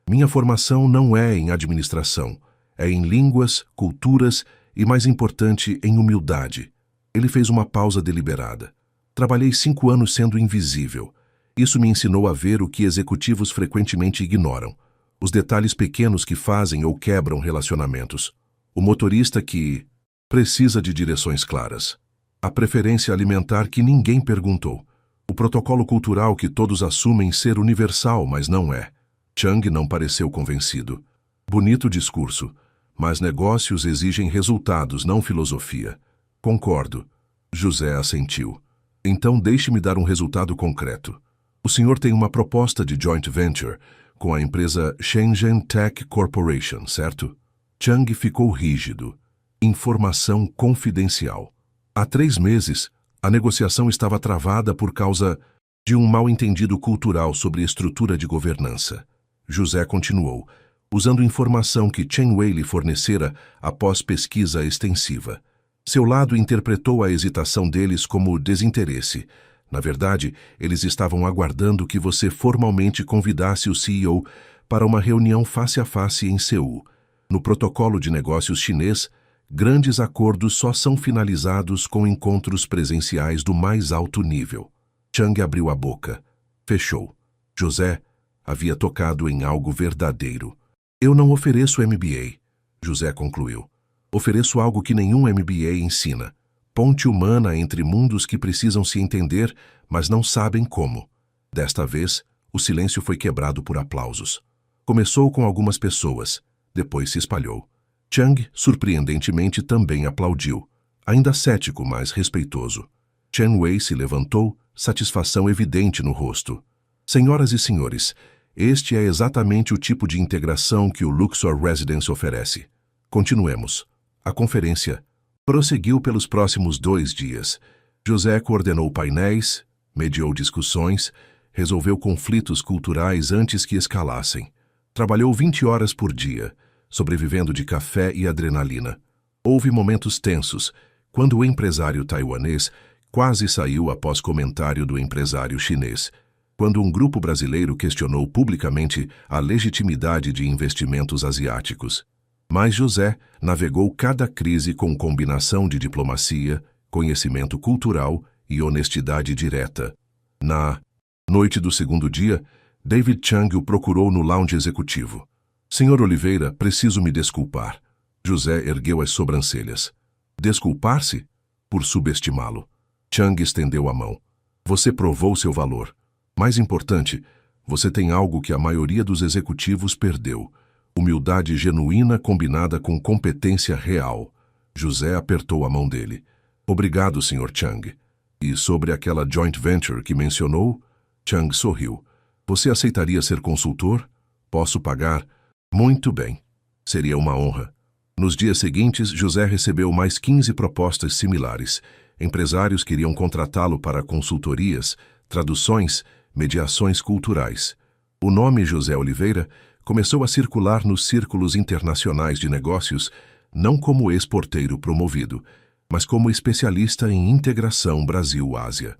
Minha formação não é em administração, é em línguas, culturas e, mais importante, em humildade. Ele fez uma pausa deliberada. Trabalhei 5 anos sendo invisível. Isso me ensinou a ver o que executivos frequentemente ignoram. Os detalhes pequenos que fazem ou quebram relacionamentos. O motorista que precisa de direções claras. A preferência alimentar que ninguém perguntou. O protocolo cultural que todos assumem ser universal, mas não é. Chang não pareceu convencido. Bonito discurso, mas negócios exigem resultados, não filosofia. Concordo. José assentiu. Então deixe-me dar um resultado concreto. O senhor tem uma proposta de joint venture com a empresa Shenzhen Tech Corporation, certo? Chang ficou rígido. Informação confidencial. Há 3 meses, a negociação estava travada por causa de um mal-entendido cultural sobre estrutura de governança. José continuou, usando informação que Chen Wei lhe fornecera após pesquisa extensiva. Seu lado interpretou a hesitação deles como desinteresse. Na verdade, eles estavam aguardando que você formalmente convidasse o CEO para uma reunião face a face em Seul. No protocolo de negócios chinês, grandes acordos só são finalizados com encontros presenciais do mais alto nível. Chang abriu a boca. Fechou. José havia tocado em algo verdadeiro. Eu não ofereço MBA, José concluiu. Ofereço algo que nenhum MBA ensina. Ponte humana entre mundos que precisam se entender, mas não sabem como. Desta vez, o silêncio foi quebrado por aplausos. Começou com algumas pessoas, depois se espalhou. Chang, surpreendentemente, também aplaudiu, ainda cético, mas respeitoso. Chen Wei se levantou, satisfação evidente no rosto. Senhoras e senhores, este é exatamente o tipo de integração que o Luxor Residence oferece. Continuemos. A conferência prosseguiu pelos próximos 2 dias. José coordenou painéis, mediou discussões, resolveu conflitos culturais antes que escalassem. Trabalhou 20 horas por dia, sobrevivendo de café e adrenalina. Houve momentos tensos, quando o empresário taiwanês quase saiu após comentário do empresário chinês, quando um grupo brasileiro questionou publicamente a legitimidade de investimentos asiáticos. Mas José navegou cada crise com combinação de diplomacia, conhecimento cultural e honestidade direta. Na noite do 2º dia, David Chang o procurou no lounge executivo. Senhor Oliveira, preciso me desculpar. José ergueu as sobrancelhas. Desculpar-se? Por subestimá-lo. Chang estendeu a mão. Você provou seu valor. Mais importante, você tem algo que a maioria dos executivos perdeu. Humildade genuína combinada com competência real. José apertou a mão dele. Obrigado, Sr. Chang. E sobre aquela joint venture que mencionou? Chang sorriu. Você aceitaria ser consultor? Posso pagar? Muito bem. Seria uma honra. Nos dias seguintes, José recebeu mais 15 propostas similares. Empresários queriam contratá-lo para consultorias, traduções, mediações culturais. O nome José Oliveira começou a circular nos círculos internacionais de negócios, não como ex-porteiro promovido, mas como especialista em integração Brasil-Ásia.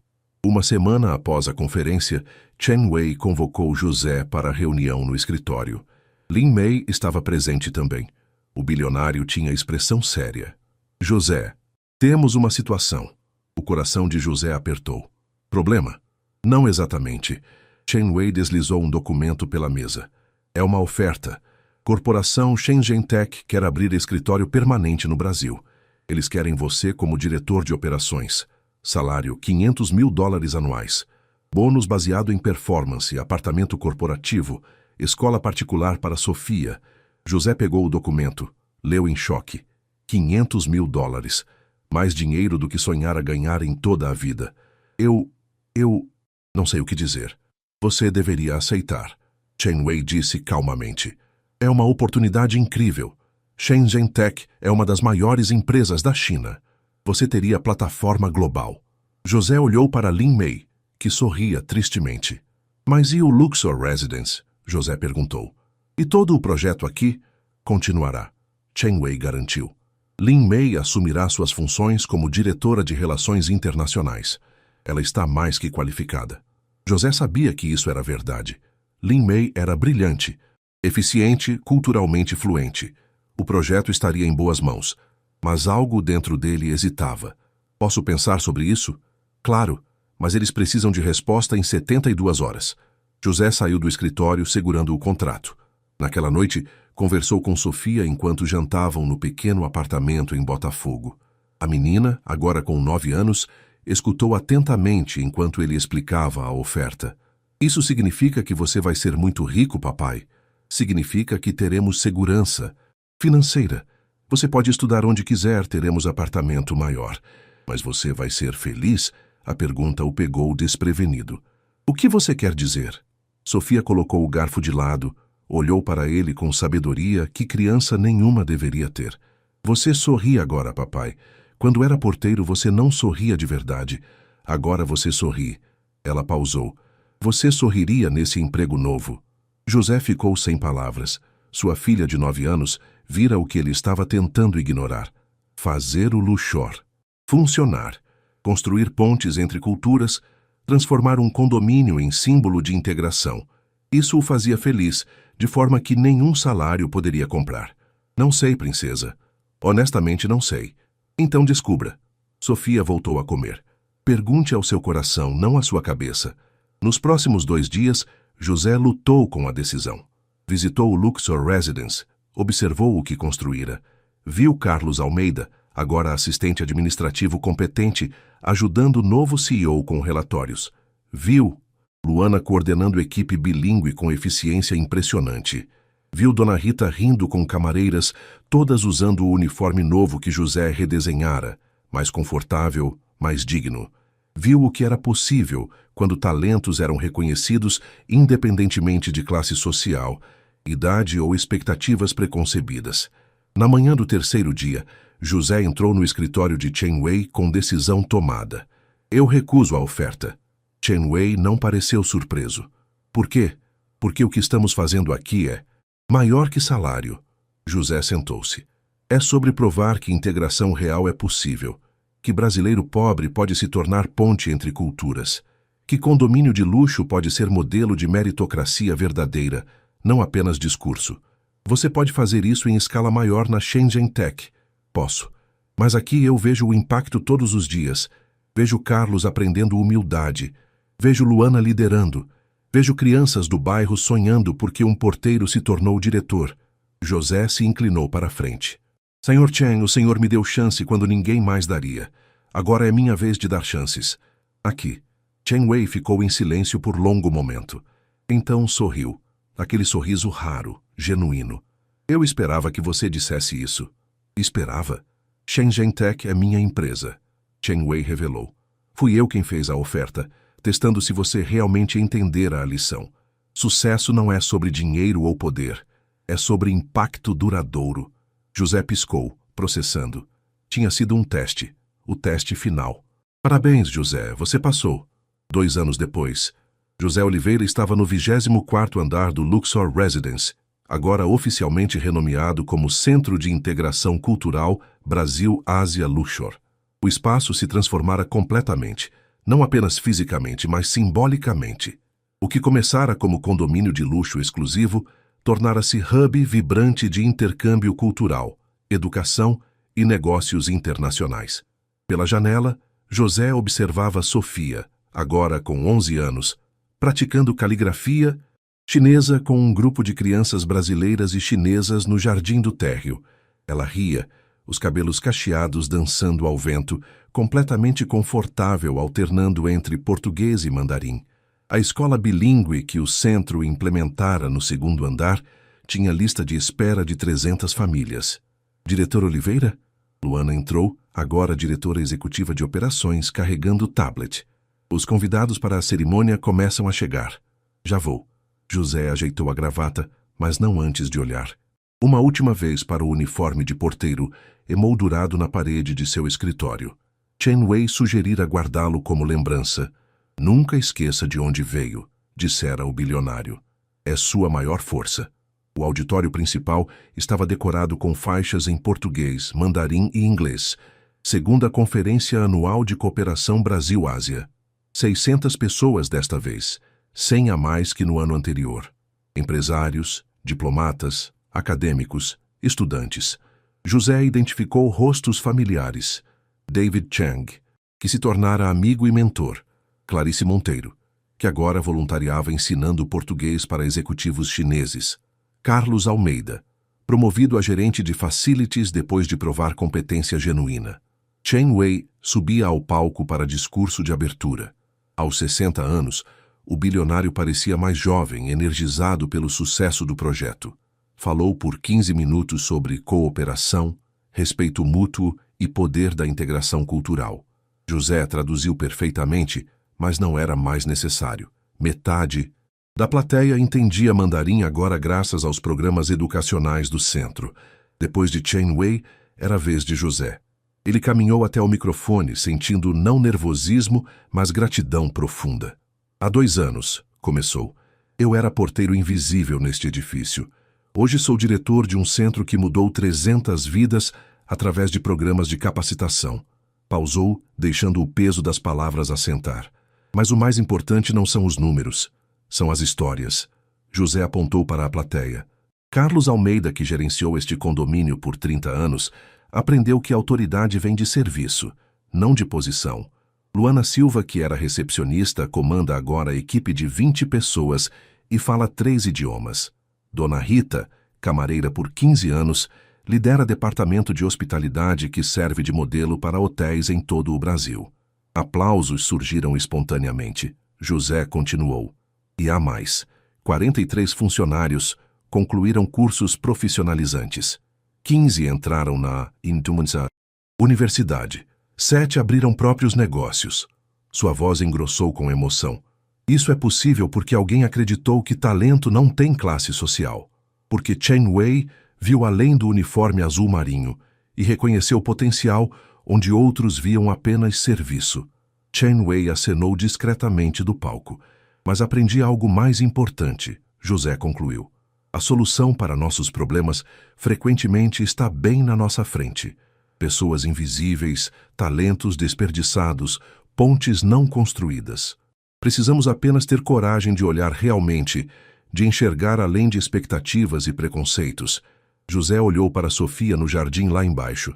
Uma semana após a conferência, Chen Wei convocou José para a reunião no escritório. Lin Mei estava presente também. O bilionário tinha expressão séria. José, temos uma situação. O coração de José apertou. Problema? Não exatamente. Chen Wei deslizou um documento pela mesa. É uma oferta, Corporação Shenzhen Tech quer abrir escritório permanente no Brasil. Eles querem você como diretor de operações. Salário $500 mil anuais. Bônus baseado em performance, apartamento corporativo, escola particular para Sofia. José pegou o documento, leu em choque. $500 mil. Mais dinheiro do que sonhara ganhar em toda a vida. Eu não sei o que dizer. Você deveria aceitar. Chen Wei disse calmamente. É uma oportunidade incrível. Shenzhen Tech é uma das maiores empresas da China. Você teria plataforma global. José olhou para Lin Mei, que sorria tristemente. Mas e o Luxor Residence? José perguntou. E todo o projeto aqui? Continuará. Chen Wei garantiu. Lin Mei assumirá suas funções como diretora de Relações Internacionais. Ela está mais que qualificada. José sabia que isso era verdade. Lin Mei era brilhante, eficiente, culturalmente fluente. O projeto estaria em boas mãos, mas algo dentro dele hesitava. Posso pensar sobre isso? Claro, mas eles precisam de resposta em 72 horas. José saiu do escritório segurando o contrato. Naquela noite, conversou com Sofia enquanto jantavam no pequeno apartamento em Botafogo. A menina, agora com 9 anos, escutou atentamente enquanto ele explicava a oferta. Isso significa que você vai ser muito rico, papai. Significa que teremos segurança financeira. Você pode estudar onde quiser, teremos apartamento maior. Mas você vai ser feliz? A pergunta o pegou desprevenido. O que você quer dizer? Sofia colocou o garfo de lado, olhou para ele com sabedoria que criança nenhuma deveria ter. Você sorri agora, papai. Quando era porteiro, você não sorria de verdade. Agora você sorri. Ela pausou. Você sorriria nesse emprego novo? José ficou sem palavras. Sua filha de 9 anos vira o que ele estava tentando ignorar. Fazer o Luxor. Funcionar. Construir pontes entre culturas. Transformar um condomínio em símbolo de integração. Isso o fazia feliz, de forma que nenhum salário poderia comprar. Não sei, princesa. Honestamente, não sei. Então descubra. Sofia voltou a comer. Pergunte ao seu coração, não à sua cabeça. Nos próximos 2 dias, José lutou com a decisão. Visitou o Luxor Residence, observou o que construíra. Viu Carlos Almeida, agora assistente administrativo competente, ajudando o novo CEO com relatórios. Viu Luana coordenando equipe bilíngue com eficiência impressionante. Viu Dona Rita rindo com camareiras, todas usando o uniforme novo que José redesenhara, mais confortável, mais digno. Viu o que era possível quando talentos eram reconhecidos independentemente de classe social, idade ou expectativas preconcebidas. Na manhã do 3º dia, José entrou no escritório de Chen Wei com decisão tomada. Eu recuso a oferta. Chen Wei não pareceu surpreso. Por quê? Porque o que estamos fazendo aqui é maior que salário. José sentou-se. É sobre provar que integração real é possível, que brasileiro pobre pode se tornar ponte entre culturas, que condomínio de luxo pode ser modelo de meritocracia verdadeira, não apenas discurso. Você pode fazer isso em escala maior na Shenzhen Tech. Posso. Mas aqui eu vejo o impacto todos os dias. Vejo Carlos aprendendo humildade. Vejo Luana liderando. Vejo crianças do bairro sonhando porque um porteiro se tornou diretor. José se inclinou para a frente. Senhor Chen, o senhor me deu chance quando ninguém mais daria. Agora é minha vez de dar chances. Aqui. Chen Wei ficou em silêncio por longo momento. Então sorriu. Aquele sorriso raro, genuíno. Eu esperava que você dissesse isso. Esperava? Shenzhen Tech é minha empresa. Chen Wei revelou. Fui eu quem fez a oferta, testando se você realmente entendera a lição. Sucesso não é sobre dinheiro ou poder. É sobre impacto duradouro. José piscou, processando. Tinha sido um teste. O teste final. Parabéns, José, você passou. 2 anos depois, José Oliveira estava no 24º andar do Luxor Residence, agora oficialmente renomeado como Centro de Integração Cultural Brasil-Ásia Luxor. O espaço se transformara completamente, não apenas fisicamente, mas simbolicamente. O que começara como condomínio de luxo exclusivo, tornara-se hub vibrante de intercâmbio cultural, educação e negócios internacionais. Pela janela, José observava Sofia, agora com 11 anos, praticando caligrafia. Chinesa com um grupo de crianças brasileiras e chinesas no jardim do térreo. Ela ria, os cabelos cacheados dançando ao vento, completamente confortável, alternando entre português e mandarim. A escola bilíngue que o centro implementara no segundo andar tinha lista de espera de 300 famílias. Diretor Oliveira? Luana entrou, agora diretora executiva de operações, carregando o tablet. Os convidados para a cerimônia começam a chegar. Já vou. José ajeitou a gravata, mas não antes de olhar. Uma última vez para o uniforme de porteiro, emoldurado na parede de seu escritório. Chen Wei sugerira guardá-lo como lembrança. Nunca esqueça de onde veio, dissera o bilionário. É sua maior força. O auditório principal estava decorado com faixas em português, mandarim e inglês. Segunda Conferência Anual de Cooperação Brasil-Ásia. 600 pessoas desta vez, 100 a mais que no ano anterior. Empresários, diplomatas, acadêmicos, estudantes. José identificou rostos familiares. David Chang, que se tornara amigo e mentor. Clarice Monteiro, que agora voluntariava ensinando português para executivos chineses. Carlos Almeida, promovido a gerente de facilities depois de provar competência genuína. Chen Wei subia ao palco para discurso de abertura. Aos 60 anos, o bilionário parecia mais jovem, energizado pelo sucesso do projeto. Falou por 15 minutos sobre cooperação, respeito mútuo e poder da integração cultural. José traduziu perfeitamente, mas não era mais necessário. Metade da plateia entendia mandarim agora graças aos programas educacionais do centro. Depois de Chen Wei, era a vez de José. Ele caminhou até o microfone, sentindo não nervosismo, mas gratidão profunda. Há 2 anos, começou, eu era porteiro invisível neste edifício. Hoje sou diretor de um centro que mudou 300 vidas através de programas de capacitação. Pausou, deixando o peso das palavras assentar. Mas o mais importante não são os números, são as histórias. José apontou para a plateia. Carlos Almeida, que gerenciou este condomínio por 30 anos, aprendeu que a autoridade vem de serviço, não de posição. Luana Silva, que era recepcionista, comanda agora a equipe de 20 pessoas e fala 3 idiomas. Dona Rita, camareira por 15 anos, lidera departamento de hospitalidade que serve de modelo para hotéis em todo o Brasil. Aplausos surgiram espontaneamente. José continuou. E há mais. 43 funcionários concluíram cursos profissionalizantes. 15 entraram na universidade. 7 abriram próprios negócios. Sua voz engrossou com emoção. Isso é possível porque alguém acreditou que talento não tem classe social. Porque Chen Wei viu além do uniforme azul marinho e reconheceu potencial onde outros viam apenas serviço. Chen Wei acenou discretamente do palco. Mas aprendi algo mais importante, José concluiu. A solução para nossos problemas frequentemente está bem na nossa frente. Pessoas invisíveis, talentos desperdiçados, pontes não construídas. Precisamos apenas ter coragem de olhar realmente, de enxergar além de expectativas e preconceitos. José olhou para Sofia no jardim lá embaixo.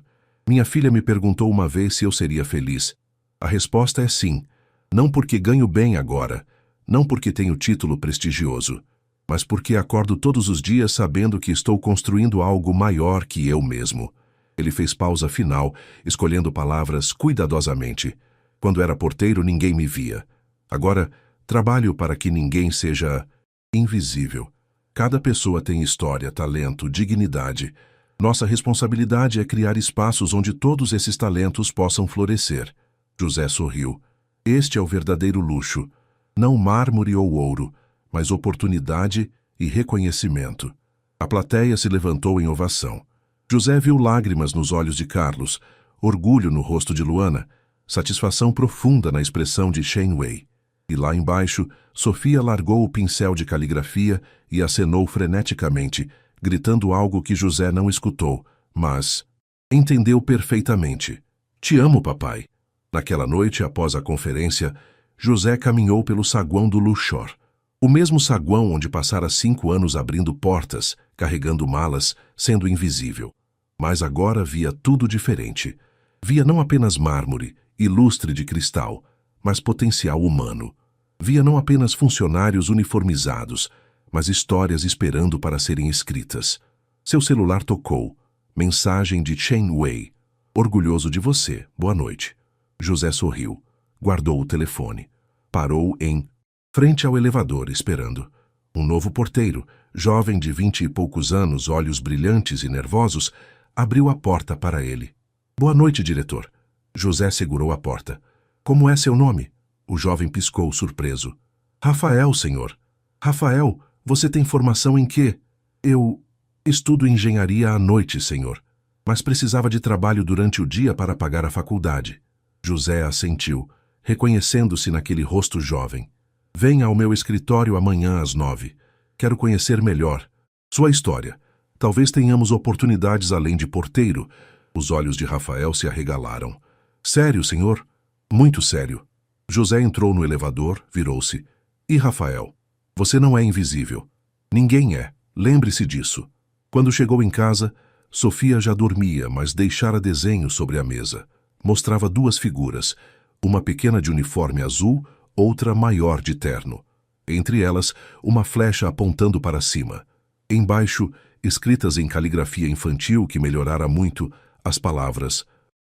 Minha filha me perguntou uma vez se eu seria feliz. A resposta é sim. Não porque ganho bem agora, não porque tenho título prestigioso, mas porque acordo todos os dias sabendo que estou construindo algo maior que eu mesmo. Ele fez pausa final, escolhendo palavras cuidadosamente. Quando era porteiro, ninguém me via. Agora, trabalho para que ninguém seja invisível. Cada pessoa tem história, talento, dignidade. Nossa responsabilidade é criar espaços onde todos esses talentos possam florescer. José sorriu. Este é o verdadeiro luxo. Não mármore ou ouro, mas oportunidade e reconhecimento. A plateia se levantou em ovação. José viu lágrimas nos olhos de Carlos, orgulho no rosto de Luana, satisfação profunda na expressão de Chen Wei. E lá embaixo, Sofia largou o pincel de caligrafia e acenou freneticamente, gritando algo que José não escutou, mas entendeu perfeitamente. Te amo, papai. Naquela noite, após a conferência, José caminhou pelo saguão do Luxor. O mesmo saguão onde passara 5 anos abrindo portas, carregando malas, sendo invisível. Mas agora via tudo diferente. Via não apenas mármore e lustre de cristal, mas potencial humano. Via não apenas funcionários uniformizados, mas histórias esperando para serem escritas. Seu celular tocou. Mensagem de Chen Wei. Orgulhoso de você. Boa noite. José sorriu. Guardou o telefone. Parou em frente ao elevador, esperando. Um novo porteiro, jovem de 20 e poucos anos, olhos brilhantes e nervosos, abriu a porta para ele. Boa noite, diretor. José segurou a porta. Como é seu nome? O jovem piscou, surpreso. Rafael, senhor. Rafael, você tem formação em quê? Eu estudo engenharia à noite, senhor. Mas precisava de trabalho durante o dia para pagar a faculdade. José assentiu, reconhecendo-se naquele rosto jovem. Venha ao meu escritório amanhã às 9. Quero conhecer melhor sua história. Talvez tenhamos oportunidades além de porteiro. Os olhos de Rafael se arregalaram. Sério, senhor? Muito sério. José entrou no elevador, virou-se. E Rafael? Você não é invisível. Ninguém é. Lembre-se disso. Quando chegou em casa, Sofia já dormia, mas deixara desenho sobre a mesa. Mostrava duas figuras, uma pequena de uniforme azul, outra maior de terno. Entre elas, uma flecha apontando para cima. Embaixo, escritas em caligrafia infantil que melhorara muito, as palavras: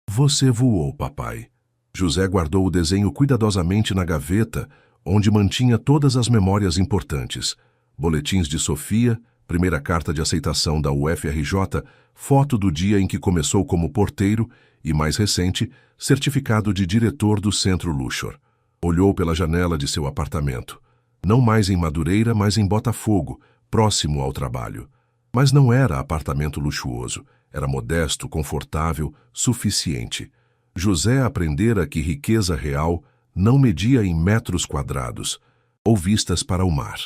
Você voou, papai. José guardou o desenho cuidadosamente na gaveta, onde mantinha todas as memórias importantes. Boletins de Sofia, primeira carta de aceitação da UFRJ, foto do dia em que começou como porteiro e, mais recente, certificado de diretor do Centro Luxor. Olhou pela janela de seu apartamento. Não mais em Madureira, mas em Botafogo, próximo ao trabalho. Mas não era apartamento luxuoso. Era modesto, confortável, suficiente. José aprendera que riqueza real não media em metros quadrados, ou vistas para o mar.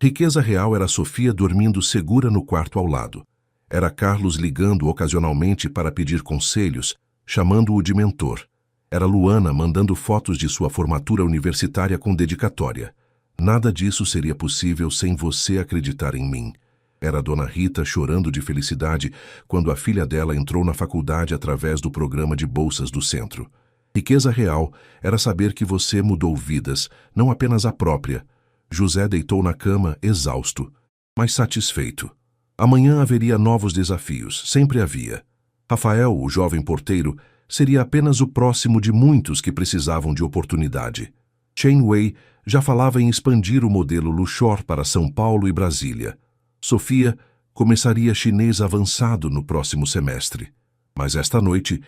Riqueza real era Sofia dormindo segura no quarto ao lado. Era Carlos ligando ocasionalmente para pedir conselhos, chamando-o de mentor. Era Luana mandando fotos de sua formatura universitária com dedicatória. Nada disso seria possível sem você acreditar em mim. Era Dona Rita chorando de felicidade quando a filha dela entrou na faculdade através do programa de bolsas do centro. Riqueza real era saber que você mudou vidas, não apenas a própria. José deitou na cama, exausto, mas satisfeito. Amanhã haveria novos desafios, sempre havia. Rafael, o jovem porteiro, seria apenas o próximo de muitos que precisavam de oportunidade. Chen Wei já falava em expandir o modelo Luxor para São Paulo e Brasília. Sofia começaria chinês avançado no próximo semestre. Mas esta noite,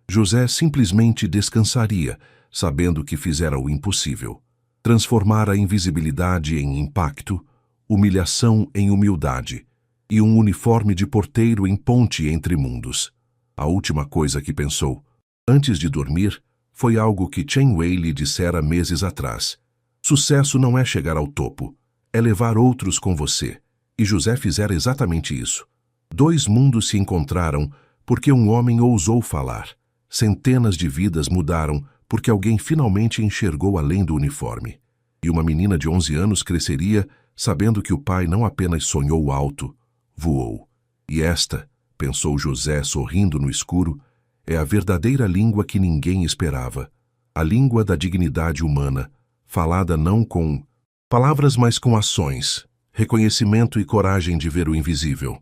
José simplesmente descansaria, sabendo que fizera o impossível. Transformar a invisibilidade em impacto, humilhação em humildade e um uniforme de porteiro em ponte entre mundos. A última coisa que pensou, antes de dormir, foi algo que Chen Wei lhe dissera meses atrás. Sucesso não é chegar ao topo, é levar outros com você. E José fizera exatamente isso. Dois mundos se encontraram porque um homem ousou falar. Centenas de vidas mudaram porque alguém finalmente enxergou além do uniforme. E uma menina de 11 anos cresceria sabendo que o pai não apenas sonhou alto, voou. E esta, pensou José sorrindo no escuro, é a verdadeira língua que ninguém esperava. A língua da dignidade humana, falada não com palavras, mas com ações, reconhecimento e coragem de ver o invisível.